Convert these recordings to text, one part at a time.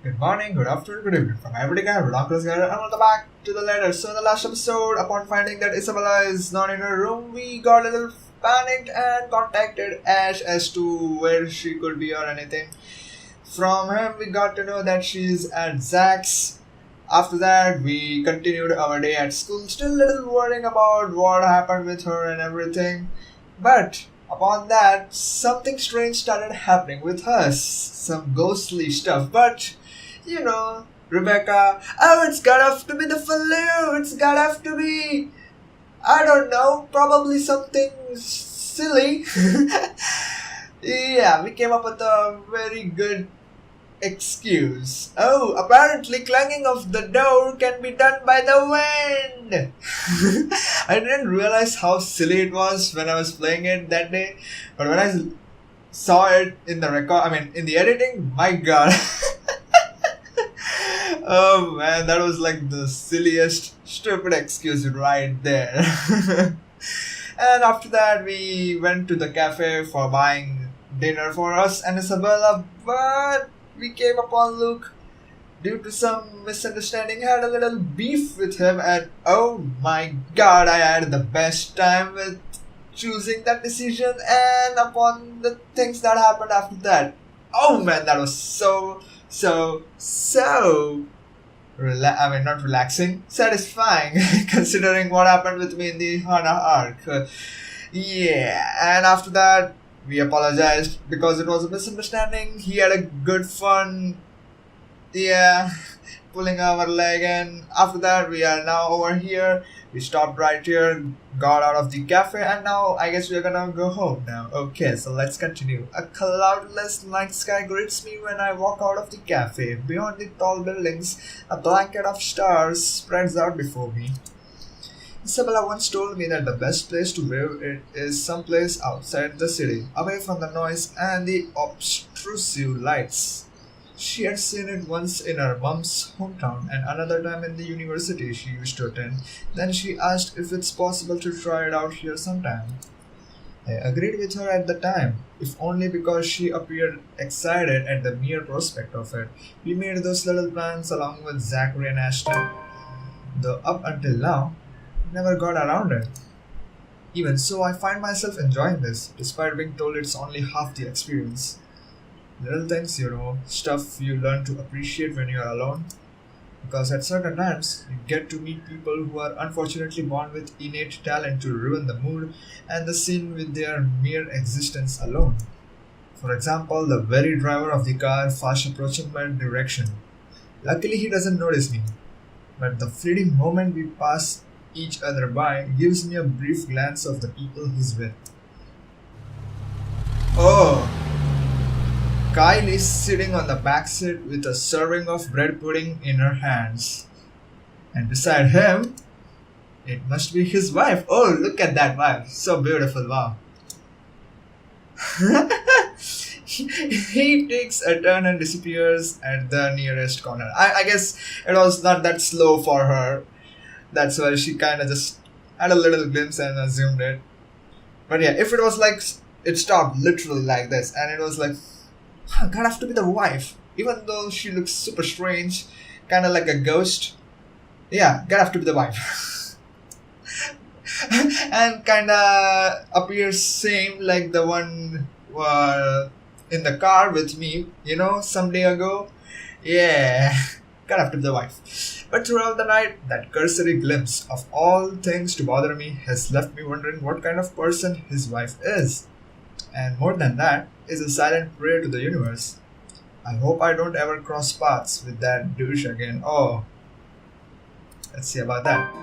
Good morning, good afternoon, good evening from every guy, Rodonculus guy, and welcome back to the letter. So in the last episode, upon finding that Isabella is not in her room, we got a little panicked and contacted Ash as to where she could be or anything. From him, we got to know that she's at Zach's. After that, we continued our day at school, still a little worrying about what happened with her and everything. But upon that, something strange started happening with us. Some ghostly stuff. But, Rebecca, oh, it's got to be the flu. It's got to be, I don't know, probably something silly. Yeah, we came up with a very good excuse. Oh, apparently clanging of the door can be done by the wind. I didn't realize how silly it was when I was playing it that day, but when I saw it in the in the editing, my god. Oh man, that was like the silliest, stupid excuse right there. And after that, we went to the cafe for buying dinner for us and Isabella, but we came upon Luke due to some misunderstanding, had a little beef with him, and oh my god, I had the best time with choosing that decision and upon the things that happened after that. Oh man, that was so not relaxing, satisfying considering what happened with me in the Hana arc. Yeah, and after that, we apologized because it was a misunderstanding. He had a good fun, pulling our leg, and after that we are now over here. We stopped right here, got out of the cafe, and now I guess we're gonna go home now. Okay, so let's continue. A cloudless night sky greets me when I walk out of the cafe. Beyond the tall buildings, a blanket of stars spreads out before me. Isabella once told me that the best place to live is someplace outside the city, away from the noise and the obtrusive lights. She had seen it once in her mom's hometown and another time in the university she used to attend. Then she asked if it's possible to try it out here sometime. I agreed with her at the time, if only because she appeared excited at the mere prospect of it. We made those little plans along with Zachary and Ashton, though up until now, never got around it. Even so, I find myself enjoying this, despite being told it's only half the experience. Little things, stuff you learn to appreciate when you are alone. Because at certain times, you get to meet people who are unfortunately born with innate talent to ruin the mood and the scene with their mere existence alone. For example, the very driver of the car fast approaching my direction. Luckily, he doesn't notice me. But the fleeting moment we pass each other by gives me a brief glance of the people he's with. Oh! Kyle is sitting on the back seat with a serving of bread pudding in her hands. And beside him, it must be his wife. Oh, look at that wife. So beautiful, wow. He takes a turn and disappears at the nearest corner. I guess it was not that slow for her. That's why she kind of just had a little glimpse and assumed it. But yeah, if it was like, it stopped literally like this and it was like, gotta have to be the wife. Even though she looks super strange, kind of like a ghost. Yeah, gotta have to be the wife. And kind of appears same like the one in the car with me, some day ago. Yeah, gotta have to be the wife. But throughout the night, that cursory glimpse of all things to bother me has left me wondering what kind of person his wife is. And more than that, is a silent prayer to the universe. I hope I don't ever cross paths with that douche again. Oh, let's see about that.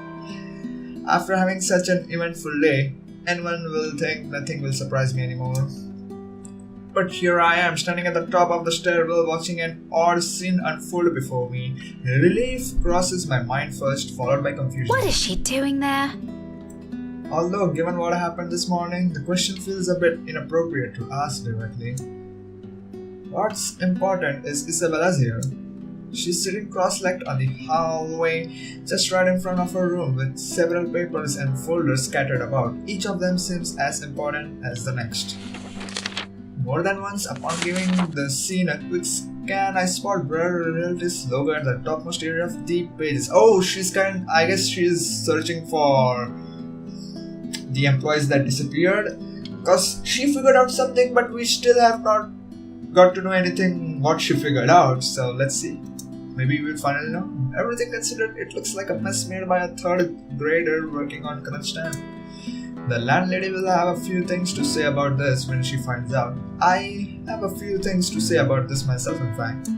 After having such an eventful day, anyone will think nothing will surprise me anymore. But here I am, standing at the top of the stairwell watching an odd scene unfold before me. Relief crosses my mind first, followed by confusion. What is she doing there? Although, given what happened this morning, the question feels a bit inappropriate to ask directly. What's important is Isabella's here. She's sitting cross-legged on the hallway just right in front of her room with several papers and folders scattered about. Each of them seems as important as the next. More than once, upon giving the scene a quick can I spot Brother Reality's logo at the topmost area of the pages? Oh, I guess she's searching for the employees that disappeared. Because she figured out something, but we still have not got to know anything what she figured out. So let's see. Maybe we'll finally know. Everything considered, it looks like a mess made by a third grader working on crunch time. The landlady will have a few things to say about this when she finds out. I have a few things to say about this myself, in fact.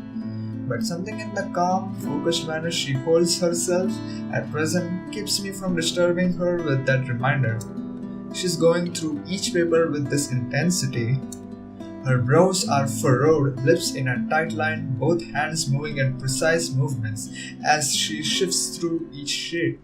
But something in the calm, focused manner she holds herself at present keeps me from disturbing her with that reminder. She's going through each paper with this intensity. Her brows are furrowed, lips in a tight line, both hands moving in precise movements as she shifts through each sheet.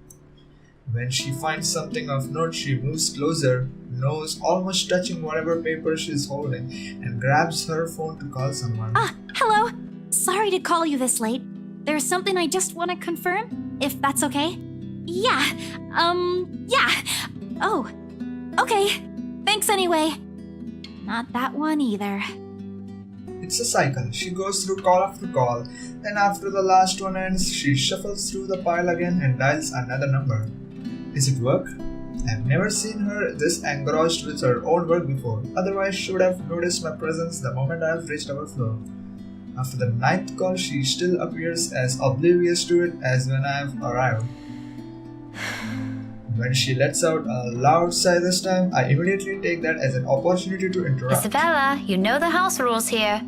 When she finds something of note, she moves closer, nose almost touching whatever paper she's holding, and grabs her phone to call someone. Hello. Sorry to call you this late. There's something I just want to confirm, if that's okay. Yeah. Oh. Okay. Thanks anyway. Not that one either. It's a cycle. She goes through call after call. Then after the last one ends, she shuffles through the pile again and dials another number. Is it work? I've never seen her this engrossed with her own work before. Otherwise, she would have noticed my presence the moment I have reached our floor. After the ninth call, she still appears as oblivious to it as when I have arrived. When she lets out a loud sigh this time, I immediately take that as an opportunity to interrupt. Isabella, you know the house rules here.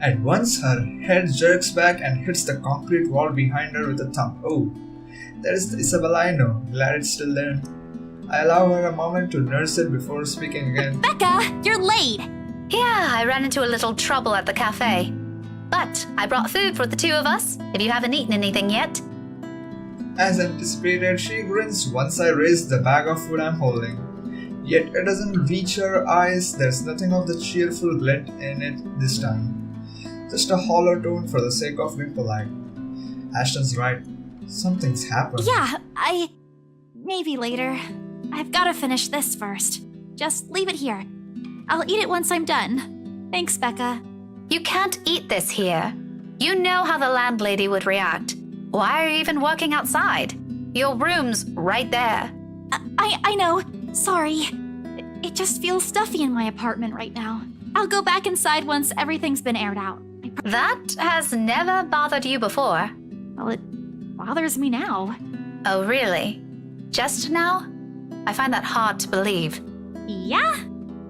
At once, her head jerks back and hits the concrete wall behind her with a thump. Oh, that is the Isabella I know. Glad it's still there. I allow her a moment to nurse it before speaking again. Becca, you're late! Yeah, I ran into a little trouble at the cafe. But I brought food for the two of us, if you haven't eaten anything yet. As anticipated, she grins once I raise the bag of food I'm holding. Yet it doesn't reach her eyes. There's nothing of the cheerful glint in it this time. Just a hollow tone for the sake of being polite. Ashton's right. Something's happened. Yeah, maybe later. I've gotta finish this first. Just leave it here. I'll eat it once I'm done. Thanks, Becca. You can't eat this here. You know how the landlady would react. Why are you even working outside? Your room's right there. I know. Sorry. It just feels stuffy in my apartment right now. I'll go back inside once everything's been aired out. That has never bothered you before. Well, it bothers me now. Oh, really? Just now? I find that hard to believe. Yeah?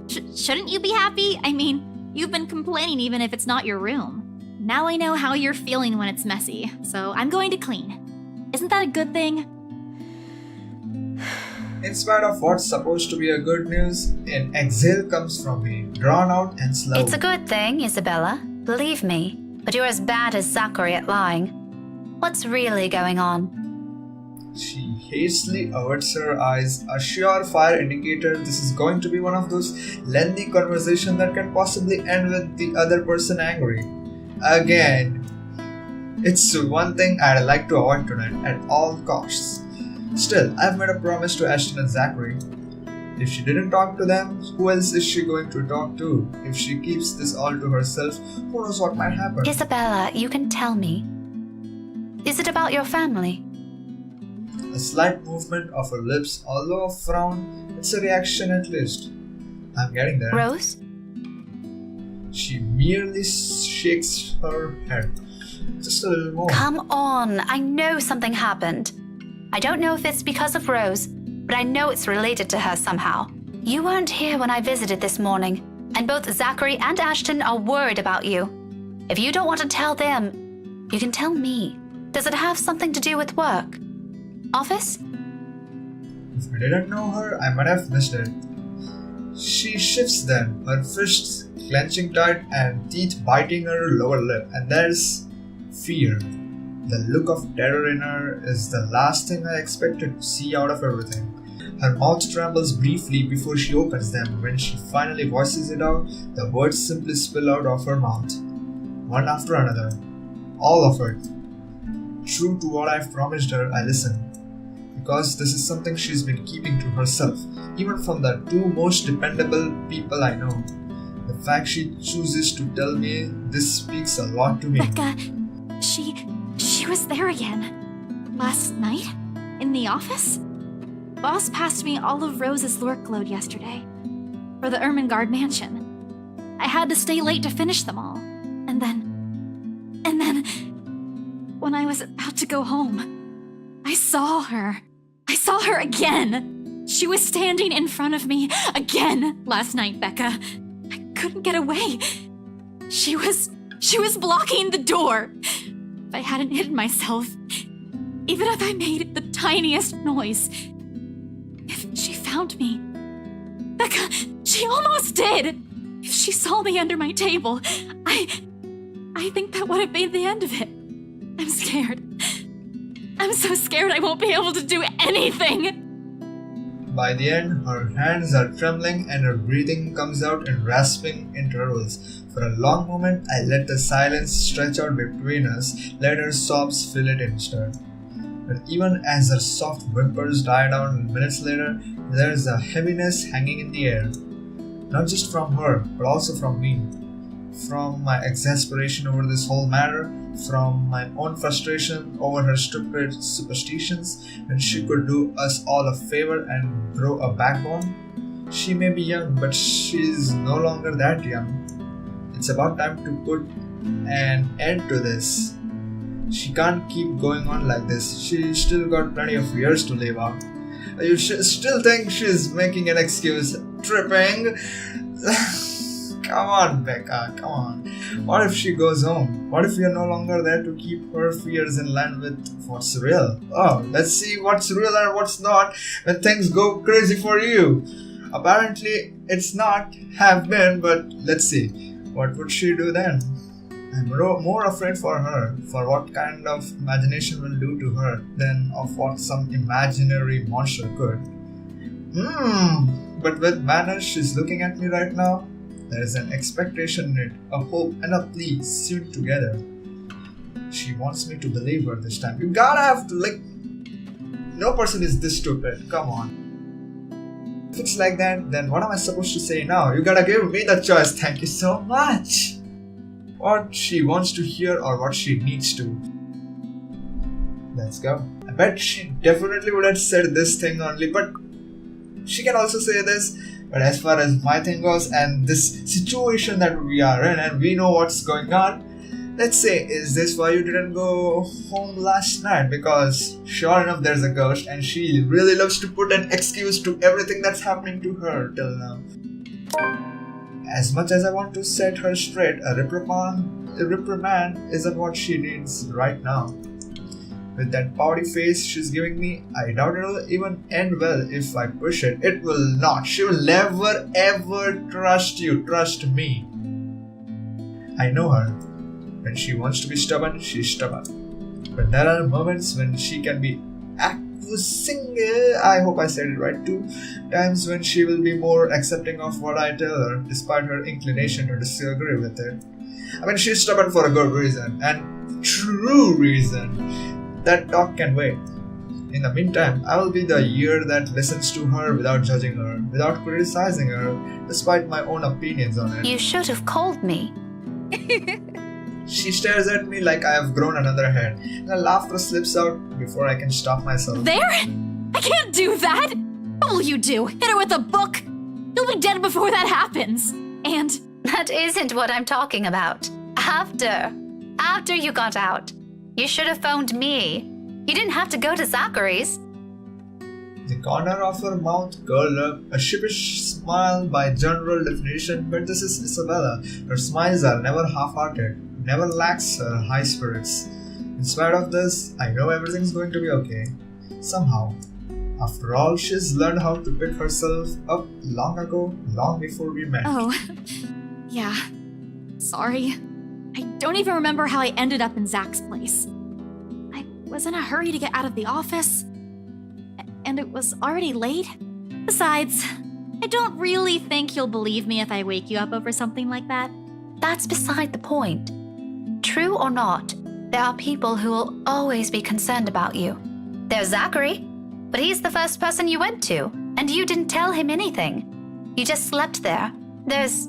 Shouldn't you be happy? I mean, you've been complaining even if it's not your room. Now I know how you're feeling when it's messy, so I'm going to clean. Isn't that a good thing? In spite of what's supposed to be a good news, an exhale comes from me, drawn out and slow. It's a good thing, Isabella. Believe me. But you're as bad as Zachary at lying. What's really going on? She hastily averts her eyes, a surefire indicator this is going to be one of those lengthy conversations that can possibly end with the other person angry. Again, it's one thing I'd like to avoid tonight at all costs. Still, I've made a promise to Ashton and Zachary. If she didn't talk to them, who else is she going to talk to? If she keeps this all to herself, who knows what might happen? Isabella, you can tell me. Is it about your family? A slight movement of her lips, although a frown, it's a reaction at least. I'm getting there. Rose? She merely shakes her head. Just a little more. Come on, I know something happened. I don't know if it's because of Rose, but I know it's related to her somehow. You weren't here when I visited this morning, and both Zachary and Ashton are worried about you. If you don't want to tell them, you can tell me. Does it have something to do with work? Office? If I didn't know her, I might have missed it. She shifts then, her fists clenching tight and teeth biting her lower lip, and there's fear. The look of terror in her is the last thing I expected to see out of everything. Her mouth trembles briefly before she opens them. When she finally voices it out, the words simply spill out of her mouth, one after another. All of it. True to what I've promised her, I listen. Because this is something she's been keeping to herself, even from the two most dependable people I know. The The fact she chooses to tell me this speaks a lot to me. Becca, she was there again. Last night? In the office? Boss passed me all of Rose's Lurk load yesterday. For the Ermengarde mansion. I had to stay late to finish them all. And then, when I was about to go home, I saw her. I saw her again. She was standing in front of me again last night, Becca. I couldn't get away. She was blocking the door. If I hadn't hidden myself, even if I made the tiniest noise, if she found me, Becca, she almost did. If she saw me under my table, I think that would have been the end of it. I'm scared. I'm so scared I won't be able to do anything. By the end, her hands are trembling and her breathing comes out in rasping intervals. For a long moment, I let the silence stretch out between us, let her sobs fill it instead. But even as her soft whimpers die down minutes later, there is a heaviness hanging in the air. Not just from her, but also from me. From my exasperation over this whole matter, from my own frustration over her stupid superstitions, when she could do us all a favor and grow a backbone. She may be young, but she's no longer that young. It's about time to put an end to this. She can't keep going on like this. She's still got plenty of years to live out. You still think she's making an excuse? Tripping? Come on, Becca, come on. What if she goes home? What if we are no longer there to keep her fears in line with what's real? Oh, let's see what's real and what's not when things go crazy for you. Apparently, it's not, have been, but let's see. What would she do then? I'm more afraid for her, for what kind of imagination will do to her, than of what some imaginary monster could. But with manner she's looking at me right now, there is an expectation in it, a hope and a plea sewed together. She wants me to believe her this time. You gotta have to, no person is this stupid, come on. If it's like that, then what am I supposed to say now? You gotta give me the choice, thank you so much. What she wants to hear or what she needs to. Let's go. I bet she definitely would have said this thing only, but she can also say this. But as far as my thing goes and this situation that we are in and we know what's going on, let's say, is this why you didn't go home last night? Because sure enough there's a ghost and she really loves to put an excuse to everything that's happening to her till now. As much as I want to set her straight, a reprimand isn't what she needs right now. With that pouty face she's giving me, I doubt it'll even end well if I push it. It will not. She will never ever trust you. Trust me. I know her. When she wants to be stubborn, she's stubborn. But there are moments when she can be accusing. I hope I said it right too. Times when she will be more accepting of what I tell her, despite her inclination to disagree with it. I mean, she's stubborn for a good reason, and true reason. That talk can wait. In the meantime, I will be the ear that listens to her without judging her, without criticizing her, despite my own opinions on it. You should have called me. She stares at me like I have grown another head, and the laughter slips out before I can stop myself. There? I can't do that! What will you do? Hit her with a book? You'll be dead before that happens. And That isn't what I'm talking about. After you got out. You should have phoned me. You didn't have to go to Zachary's. The corner of her mouth curled up, a sheepish smile by general definition, but this is Isabella. Her smiles are never half-hearted, never lacks her high spirits. In spite of this, I know everything's going to be okay. Somehow. After all, she's learned how to pick herself up long ago, long before we met. oh, yeah. Sorry. I don't even remember how I ended up in Zach's place. I was in a hurry to get out of the office, and it was already late. Besides, I don't really think you'll believe me if I wake you up over something like that. That's beside the point. True or not, there are people who will always be concerned about you. There's Zachary, but he's the first person you went to, and you didn't tell him anything. You just slept there. There's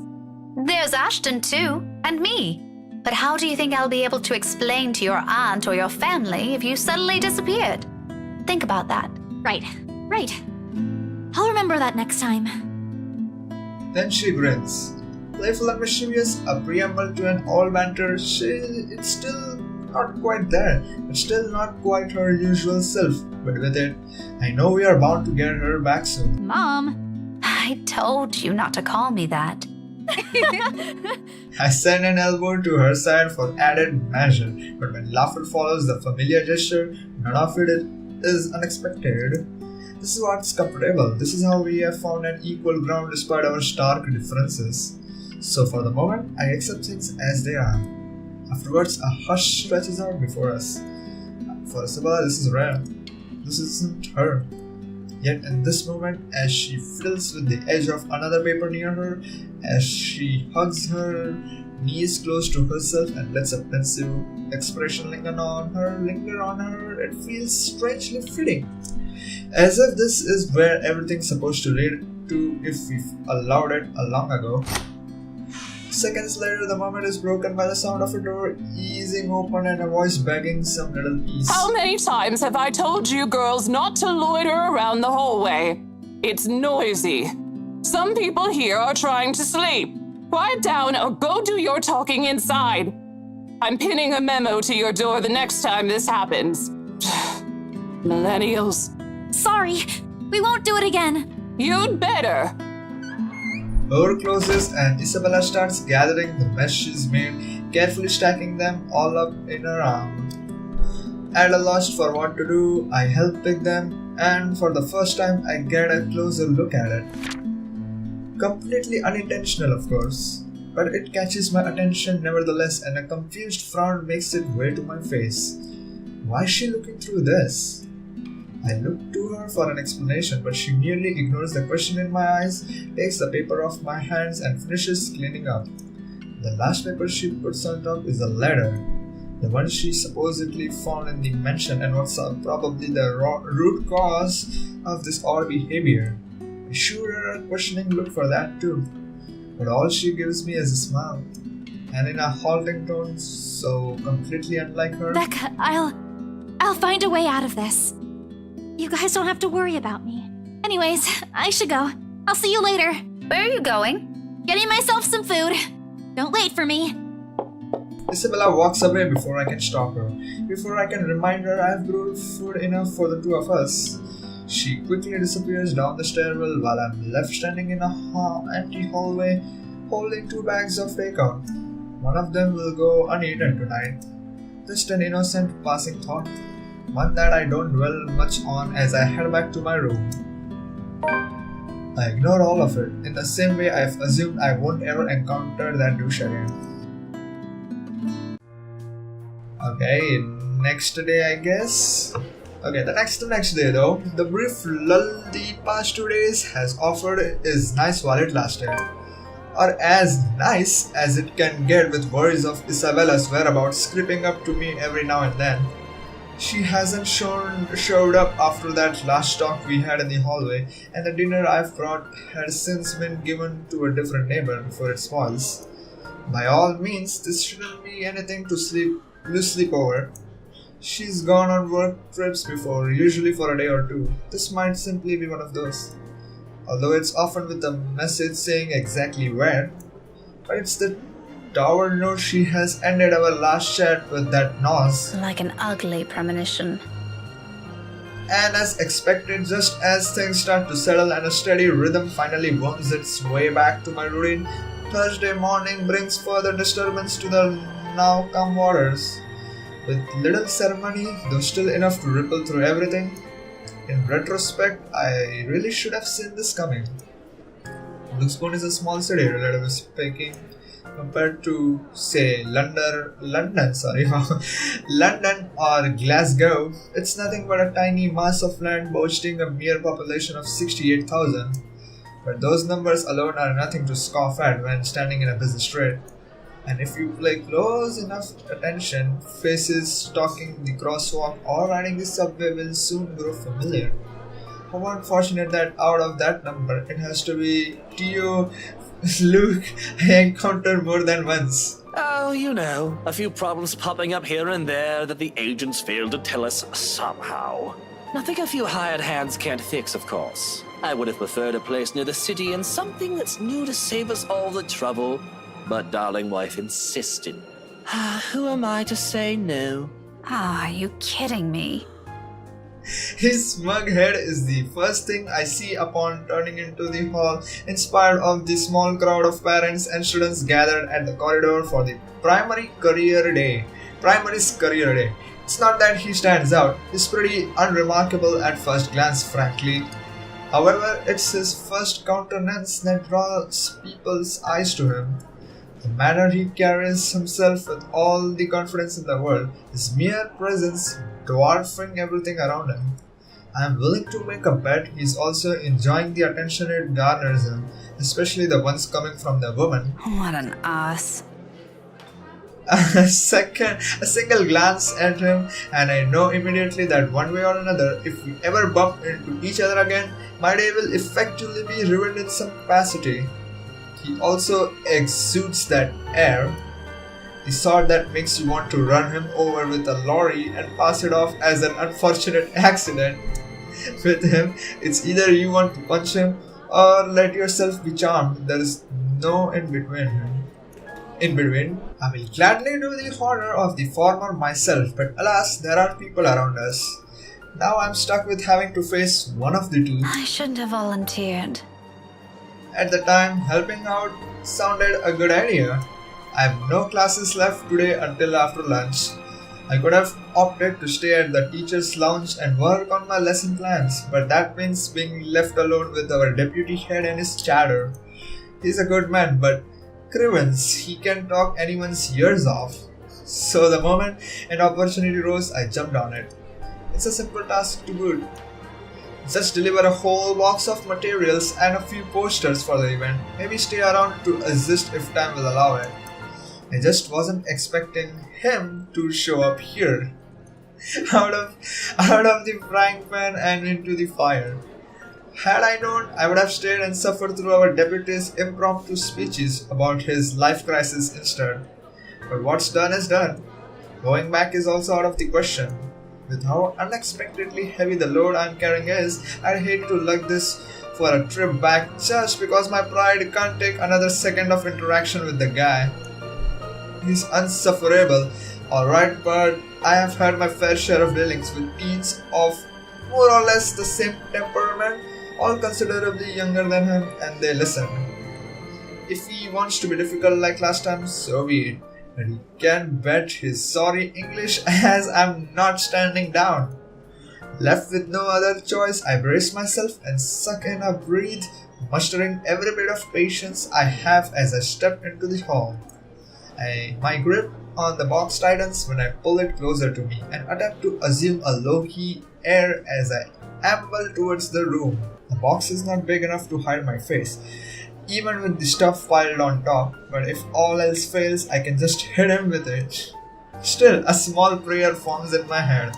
There's Ashton too, and me. But how do you think I'll be able to explain to your aunt or your family if you suddenly disappeared? Think about that. Right. I'll remember that next time. Then she grins. Playful and mischievous, a preamble to an all banter, it's still not quite there. It's still not quite her usual self. But with it, I know we are bound to get her back soon. Mom. I told you not to call me that. I send an elbow to her side for added measure, but when laughter follows the familiar gesture, none of it is unexpected. This is what's comfortable. This is how we have found an equal ground despite our stark differences. So for the moment, I accept things as they are. Afterwards, a hush stretches out before us. For Isabella, this is rare. This isn't her. Yet in this moment, as she fiddles with the edge of another paper near her, as she hugs her knees close to herself and lets a pensive expression linger on her, it feels strangely fitting. As if this is where everything's supposed to lead to if we've allowed it long ago. Seconds later, the moment is broken by the sound of a door easing open and a voice begging some little peace. How many times have I told you girls not to loiter around the hallway? It's noisy. Some people here are trying to sleep. Quiet down or go do your talking inside. I'm pinning a memo to your door the next time this happens. Millennials. Sorry. We won't do it again. You'd better. Door closes and Isabella starts gathering the mess she's made, carefully stacking them all up in her arm. At a loss for what to do, I help pick them, and for the first time I get a closer look at it. Completely unintentional, of course, but it catches my attention nevertheless, and a confused frown makes its way to my face. Why is she looking through this? I look to her for an explanation, but she merely ignores the question in my eyes, takes the paper off my hands, and finishes cleaning up. The last paper she puts on top is a letter, the one she supposedly found in the mansion and was probably the root cause of this odd behavior. I shoot her a questioning look for that too, but all she gives me is a smile, and in a halting tone so completely unlike her. Becca, I'll find a way out of this. You guys don't have to worry about me. Anyways, I should go. I'll see you later. Where are you going? Getting myself some food. Don't wait for me. Isabella walks away before I can stop her. Before I can remind her I've brewed food enough for the two of us. She quickly disappears down the stairwell while I'm left standing in an empty hallway holding 2 bags of takeout. One of them will go uneaten tonight. Just an innocent passing thought. One that I don't dwell much on as I head back to my room. I ignore all of it, in the same way I've assumed I won't ever encounter that douche again. Okay, next day I guess? Okay, the next day though, the brief lull the past 2 days has offered is nice while it lasted. Or as nice as it can get with worries of Isabella's whereabouts creeping up to me every now and then. She hasn't showed up after that last talk we had in the hallway, and the dinner I've brought has since been given to a different neighbor before it spoils. By all means, this shouldn't be anything to lose sleep over. She's gone on work trips before, usually for a day or two. This might simply be one of those. Although it's often with a message saying exactly where, but it's the dour note she has ended our last chat with that nose. Like an ugly premonition. And as expected, just as things start to settle and a steady rhythm finally worms its way back to my routine, Thursday morning brings further disturbance to the now calm waters. With little ceremony, though still enough to ripple through everything. In retrospect, I really should have seen this coming. Luxembourg is a small city, relatively speaking, compared to, say, London or Glasgow. It's nothing but a tiny mass of land boasting a mere population of 68,000. But those numbers alone are nothing to scoff at when standing in a busy street. And if you pay close enough attention, faces stalking the crosswalk or riding the subway will soon grow familiar. How unfortunate that out of that number, it has to be Luke, I encountered more than once. Oh, you know, a few problems popping up here and there that the agents failed to tell us somehow. Nothing a few hired hands can't fix, of course. I would have preferred a place near the city and something that's new to save us all the trouble. But darling wife insisted. Who am I to say no? Ah, are you kidding me? His smug head is the first thing I see upon turning into the hall, inspired of the small crowd of parents and students gathered at the corridor for the primary career day. It's not that he stands out, he's pretty unremarkable at first glance, frankly. However, it's his first countenance that draws people's eyes to him. The manner he carries himself with all the confidence in the world, his mere presence dwarfing everything around him. I am willing to make a bet he's also enjoying the attention it garners him, especially the ones coming from the woman. What an ass. A single glance at him, and I know immediately that one way or another, if we ever bump into each other again, my day will effectively be ruined in some capacity. He also exudes that air, the sort that makes you want to run him over with a lorry and pass it off as an unfortunate accident. With him, it's either you want to punch him or let yourself be charmed. There is no in between. I will gladly do the honor of the former myself, but alas, there are people around us. Now I'm stuck with having to face one of the two. I shouldn't have volunteered. At the time, helping out sounded a good idea. I have no classes left today until after lunch. I could have opted to stay at the teacher's lounge and work on my lesson plans, but that means being left alone with our deputy head and his chatter. He's a good man, but Crivens, he can talk anyone's ears off. So the moment an opportunity rose, I jumped on it. It's a simple task to boot. Just deliver a whole box of materials and a few posters for the event. Maybe stay around to assist if time will allow it. I just wasn't expecting him to show up here. out of the frying pan and into the fire. Had I known, I would have stayed and suffered through our deputy's impromptu speeches about his life crisis instead. But what's done is done. Going back is also out of the question. With how unexpectedly heavy the load I'm carrying is, I'd hate to lug this for a trip back just because my pride can't take another second of interaction with the guy. He's insufferable, alright, but I have had my fair share of dealings with teens of more or less the same temperament, all considerably younger than him, and they listen. If he wants to be difficult like last time, so be it. But he can bet his sorry English as I'm not standing down. Left with no other choice, I brace myself and suck in a breath, mustering every bit of patience I have as I step into the hall. My grip on the box tightens when I pull it closer to me and attempt to assume a low-key air as I amble towards the room. The box is not big enough to hide my face, even with the stuff piled on top, but if all else fails, I can just hit him with it. Still, a small prayer forms in my head.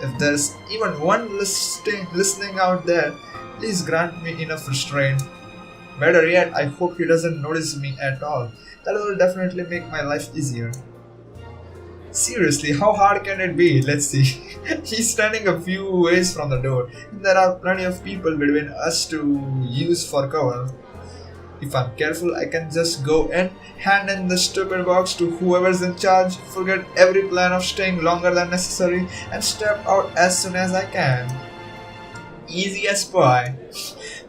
If there's even one listening out there, please grant me enough restraint. Better yet, I hope he doesn't notice me at all. That will definitely make my life easier. Seriously, how hard can it be? Let's see. He's standing a few ways from the door. There are plenty of people between us to use for cover. If I'm careful, I can just go in, hand in the stupid box to whoever's in charge, forget every plan of staying longer than necessary, and step out as soon as I can. Easy as pie.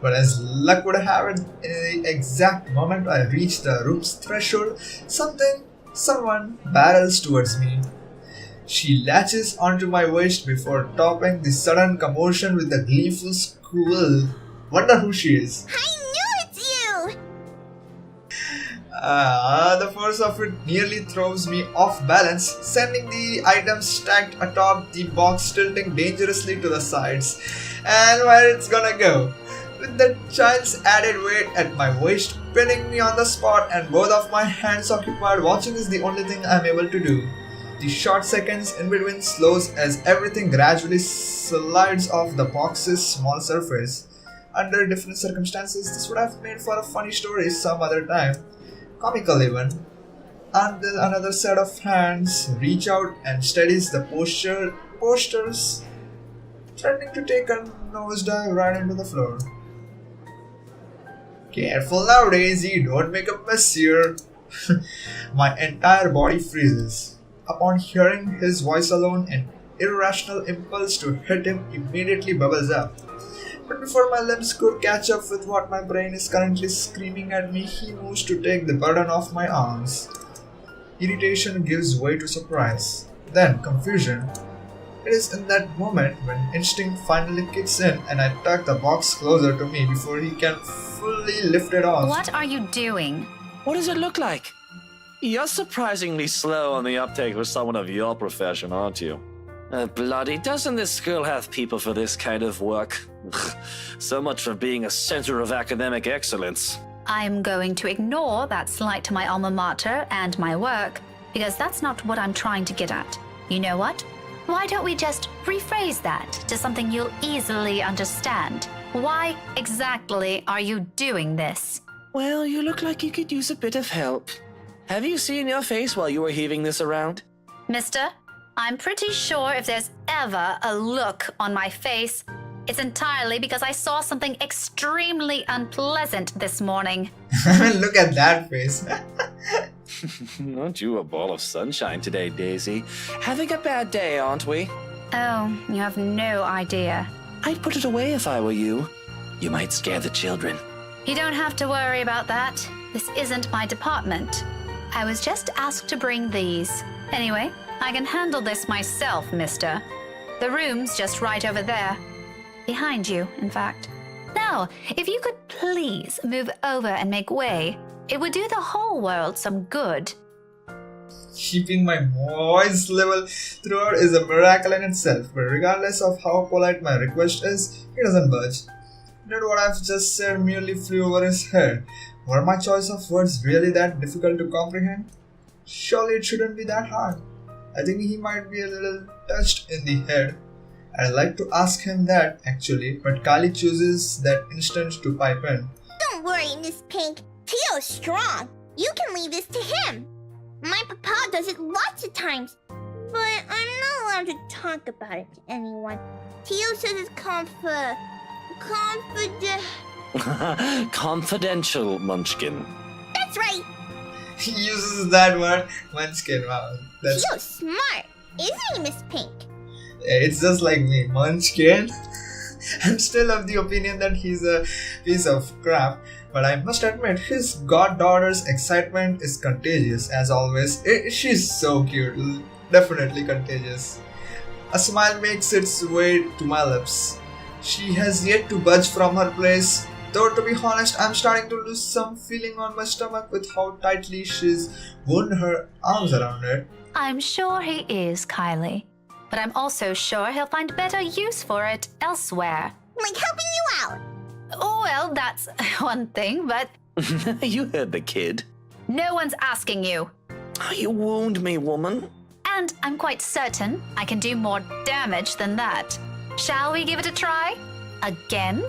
But as luck would have it, in the exact moment I reach the room's threshold, someone barrels towards me. She latches onto my waist before topping the sudden commotion with a gleeful squeal. Wonder who she is. The force of it nearly throws me off balance, sending the items stacked atop the box tilting dangerously to the sides. And where it's gonna go? With the child's added weight at my waist, pinning me on the spot and both of my hands occupied, watching is the only thing I'm able to do. The short seconds in between slows as everything gradually slides off the box's small surface. under different circumstances, this would have made for a funny story some other time. Comical even. And then another set of hands reach out and steadies the posters, threatening to take a nosedive right into the floor. Careful now, Daisy, don't make a mess here. My entire body freezes. Upon hearing his voice alone, an irrational impulse to hit him immediately bubbles up. But before my limbs could catch up with what my brain is currently screaming at me, he moves to take the burden off my arms. Irritation gives way to surprise, then confusion. It is in that moment when instinct finally kicks in and I tuck the box closer to me before he can fully lift it off. What are you doing? What does it look like? You're surprisingly slow on the uptake for someone of your profession, aren't you? Bloody, doesn't this school have people for this kind of work? Ugh, so much for being a center of academic excellence. I'm going to ignore that slight to my alma mater and my work, because that's not what I'm trying to get at. You know what? Why don't we just rephrase that to something you'll easily understand? Why exactly are you doing this? Well, you look like you could use a bit of help. Have you seen your face while you were heaving this around? Mister, I'm pretty sure if there's ever a look on my face, it's entirely because I saw something extremely unpleasant this morning. Look at that face. Aren't you a ball of sunshine today, Daisy? Having a bad day, aren't we? Oh, you have no idea. I'd put it away if I were you. You might scare the children. You don't have to worry about that. This isn't my department. I was just asked to bring these. Anyway, I can handle this myself, mister. The room's just right over there. Behind you, in fact. Now, if you could please move over and make way, it would do the whole world some good. Keeping my voice level throughout is a miracle in itself, but regardless of how polite my request is, he doesn't budge. Did what I've just said merely flew over his head. Were my choice of words really that difficult to comprehend? Surely it shouldn't be that hard. I think he might be a little touched in the head. I'd like to ask him that, actually, but Kali chooses that instant to pipe in. Don't worry, Miss Pink. Teo's strong. You can leave this to him. My papa does it lots of times, but I'm not allowed to talk about it to anyone. Teo says it's Confidential, Munchkin. That's right. He uses that word, munchkin. Wow, that's Teo's smart, isn't he, Miss Pink? it's just like me, munchkin. I'm still of the opinion that he's a piece of crap, but I must admit his goddaughter's excitement is contagious as always. She's so cute, definitely contagious. A smile makes its way to my lips. She has yet to budge from her place, though to be honest, I'm starting to lose some feeling on my stomach with how tightly she's wound her arms around it. I'm sure he is, Kylie. But I'm also sure he'll find better use for it elsewhere. Like helping you out. Oh, well, that's one thing, but You heard the kid. no one's asking you. Oh, you wound me, woman. And I'm quite certain I can do more damage than that. Shall we give it a try? Again?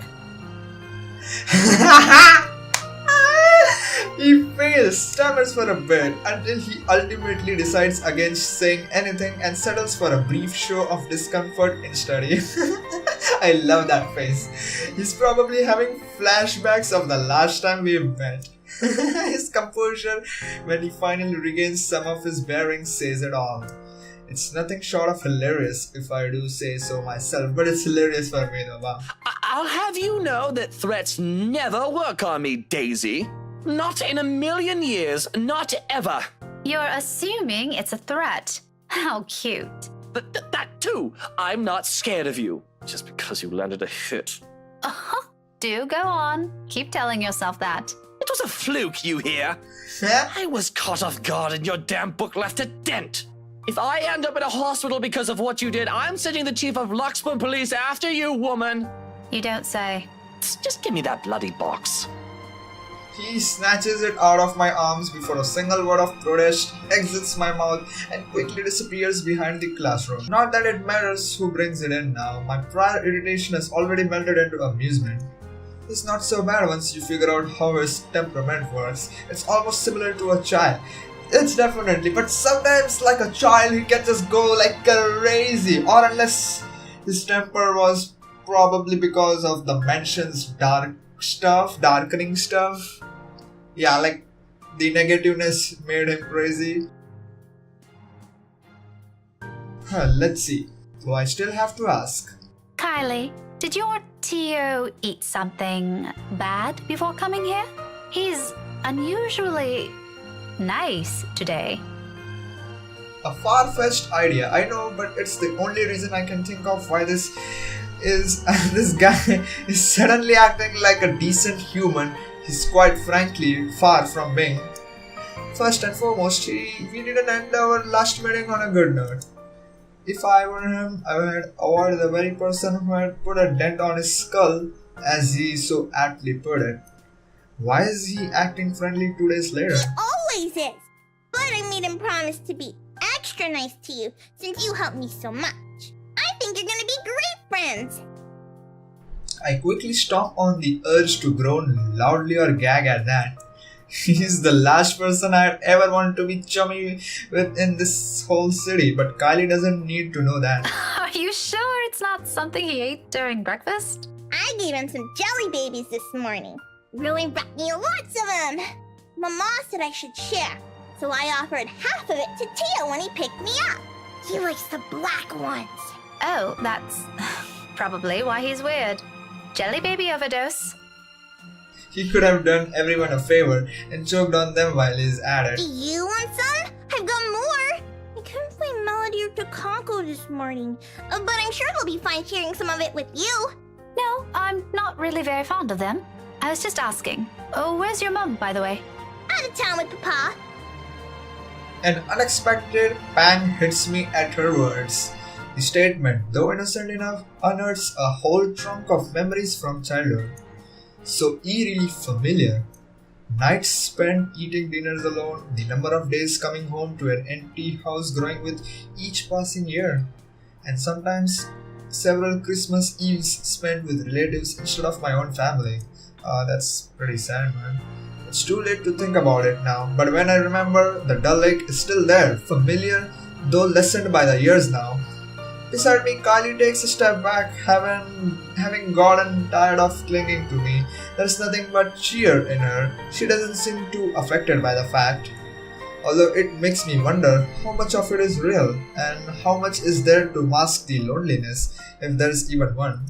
He fails, stammers for a bit, until he ultimately decides against saying anything and settles for a brief show of discomfort in study. I love that face. He's probably having flashbacks of the last time we met. His composure when he finally regains some of his bearings says it all. It's nothing short of hilarious, if I do say so myself, but it's hilarious for me though, wow. I'll have you know that threats never work on me, Daisy. Not in a million years, not ever. You're assuming it's a threat. How cute. That too. I'm not scared of you, just because you landed a hit. Do go on. Keep telling yourself that. It was a fluke, you hear? I was caught off guard and your damn book left a dent. If I end up in a hospital because of what you did, I'm sending the chief of Luxburn Police after you, woman. You don't say. Just give me that bloody box. He snatches it out of my arms before a single word of protest exits my mouth and quickly disappears behind the classroom. Not that it matters who brings it in now, my prior irritation has already melted into amusement. He's not so bad once you figure out how his temperament works. It's almost similar to a child. It's definitely, but sometimes like a child he can just go like crazy, or unless his temper was probably because of the mansion's darkening stuff. Yeah, like the negativeness made him crazy. Let's see. So I still have to ask. Kylie, did your Tio eat something bad before coming here? He's unusually nice today. A far-fetched idea, I know, but it's the only reason I can think of why this is this guy is suddenly acting like a decent human. He's quite frankly far from being. First and foremost, we didn't end our last meeting on a good note. If I were him, I would avoid the very person who had put a dent on his skull, as he so aptly put it. Why is he acting friendly 2 days later? He always is. But I made him promise to be extra nice to you since you helped me so much. I think you're gonna be great friends. I quickly stop on the urge to groan loudly or gag at that. He's the last person I'd ever want to be chummy with in this whole city, but Kylie doesn't need to know that. Are you sure it's not something he ate during breakfast? I gave him some jelly babies this morning. Really me lots of them. Mama said I should share, so I offered half of it to Tio when he picked me up. He likes the black ones. Oh, that's probably why he's weird. Jelly baby overdose. He could have done everyone a favor and choked on them while he's at it. Do you want some? I've got more. I couldn't find Melody or Takako this morning, but I'm sure they'll be fine sharing some of it with you. No, I'm not really very fond of them. I was just asking. Oh, where's your mum, by the way? Out of town with Papa. An unexpected pang hits me at her words. The statement, though innocent enough, unearths a whole trunk of memories from childhood. So eerily familiar. Nights spent eating dinners alone, the number of days coming home to an empty house growing with each passing year, and sometimes several Christmas Eves spent with relatives instead of my own family. That's pretty sad, man. It's too late to think about it now, but when I remember, the dull ache is still there, familiar, though lessened by the years now. Beside me, Kylie takes a step back, having gotten tired of clinging to me. There's nothing but cheer in her. She doesn't seem too affected by the fact. Although it makes me wonder how much of it is real, and how much is there to mask the loneliness, if there's even one.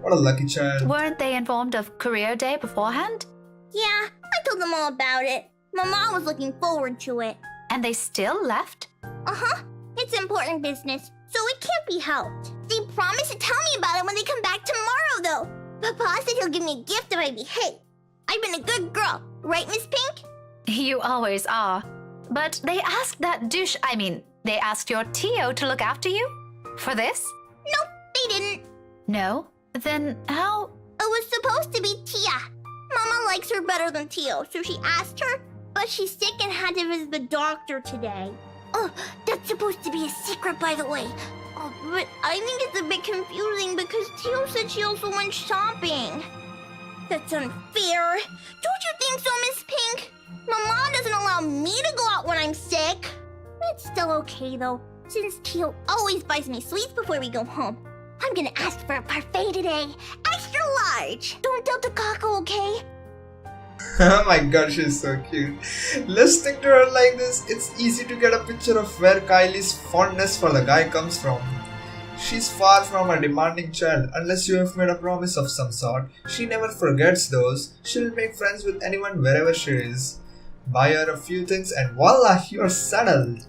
What a lucky child. Weren't they informed of career day beforehand? Yeah, I told them all about it. Mama was looking forward to it. And they still left? Uh-huh. It's important business, so it can't be helped. They promised to tell me about it when they come back tomorrow, though. Papa said he'll give me a gift if I behave. I've been a good girl, right, Miss Pink? You always are. But they asked they asked your Tio to look after you? For this? Nope, they didn't. No? Then how? It was supposed to be Tia. Mama likes her better than Tio, so she asked her, but she's sick and had to visit the doctor today. Oh, that's supposed to be a secret, by the way. Oh, but I think it's a bit confusing because Tio said she also went shopping. That's unfair. Don't you think so, Miss Pink? Mama doesn't allow me to go out when I'm sick. It's still okay, though, since Tio always buys me sweets before we go home. I'm gonna ask for a parfait today. Extra large. Don't tell Takako, okay? Oh my god, she's so cute. Listening to her like this, it's easy to get a picture of where Kylie's fondness for the guy comes from. She's far from a demanding child unless you have made a promise of some sort. She never forgets those. She'll make friends with anyone wherever she is. Buy her a few things and voila, you're settled.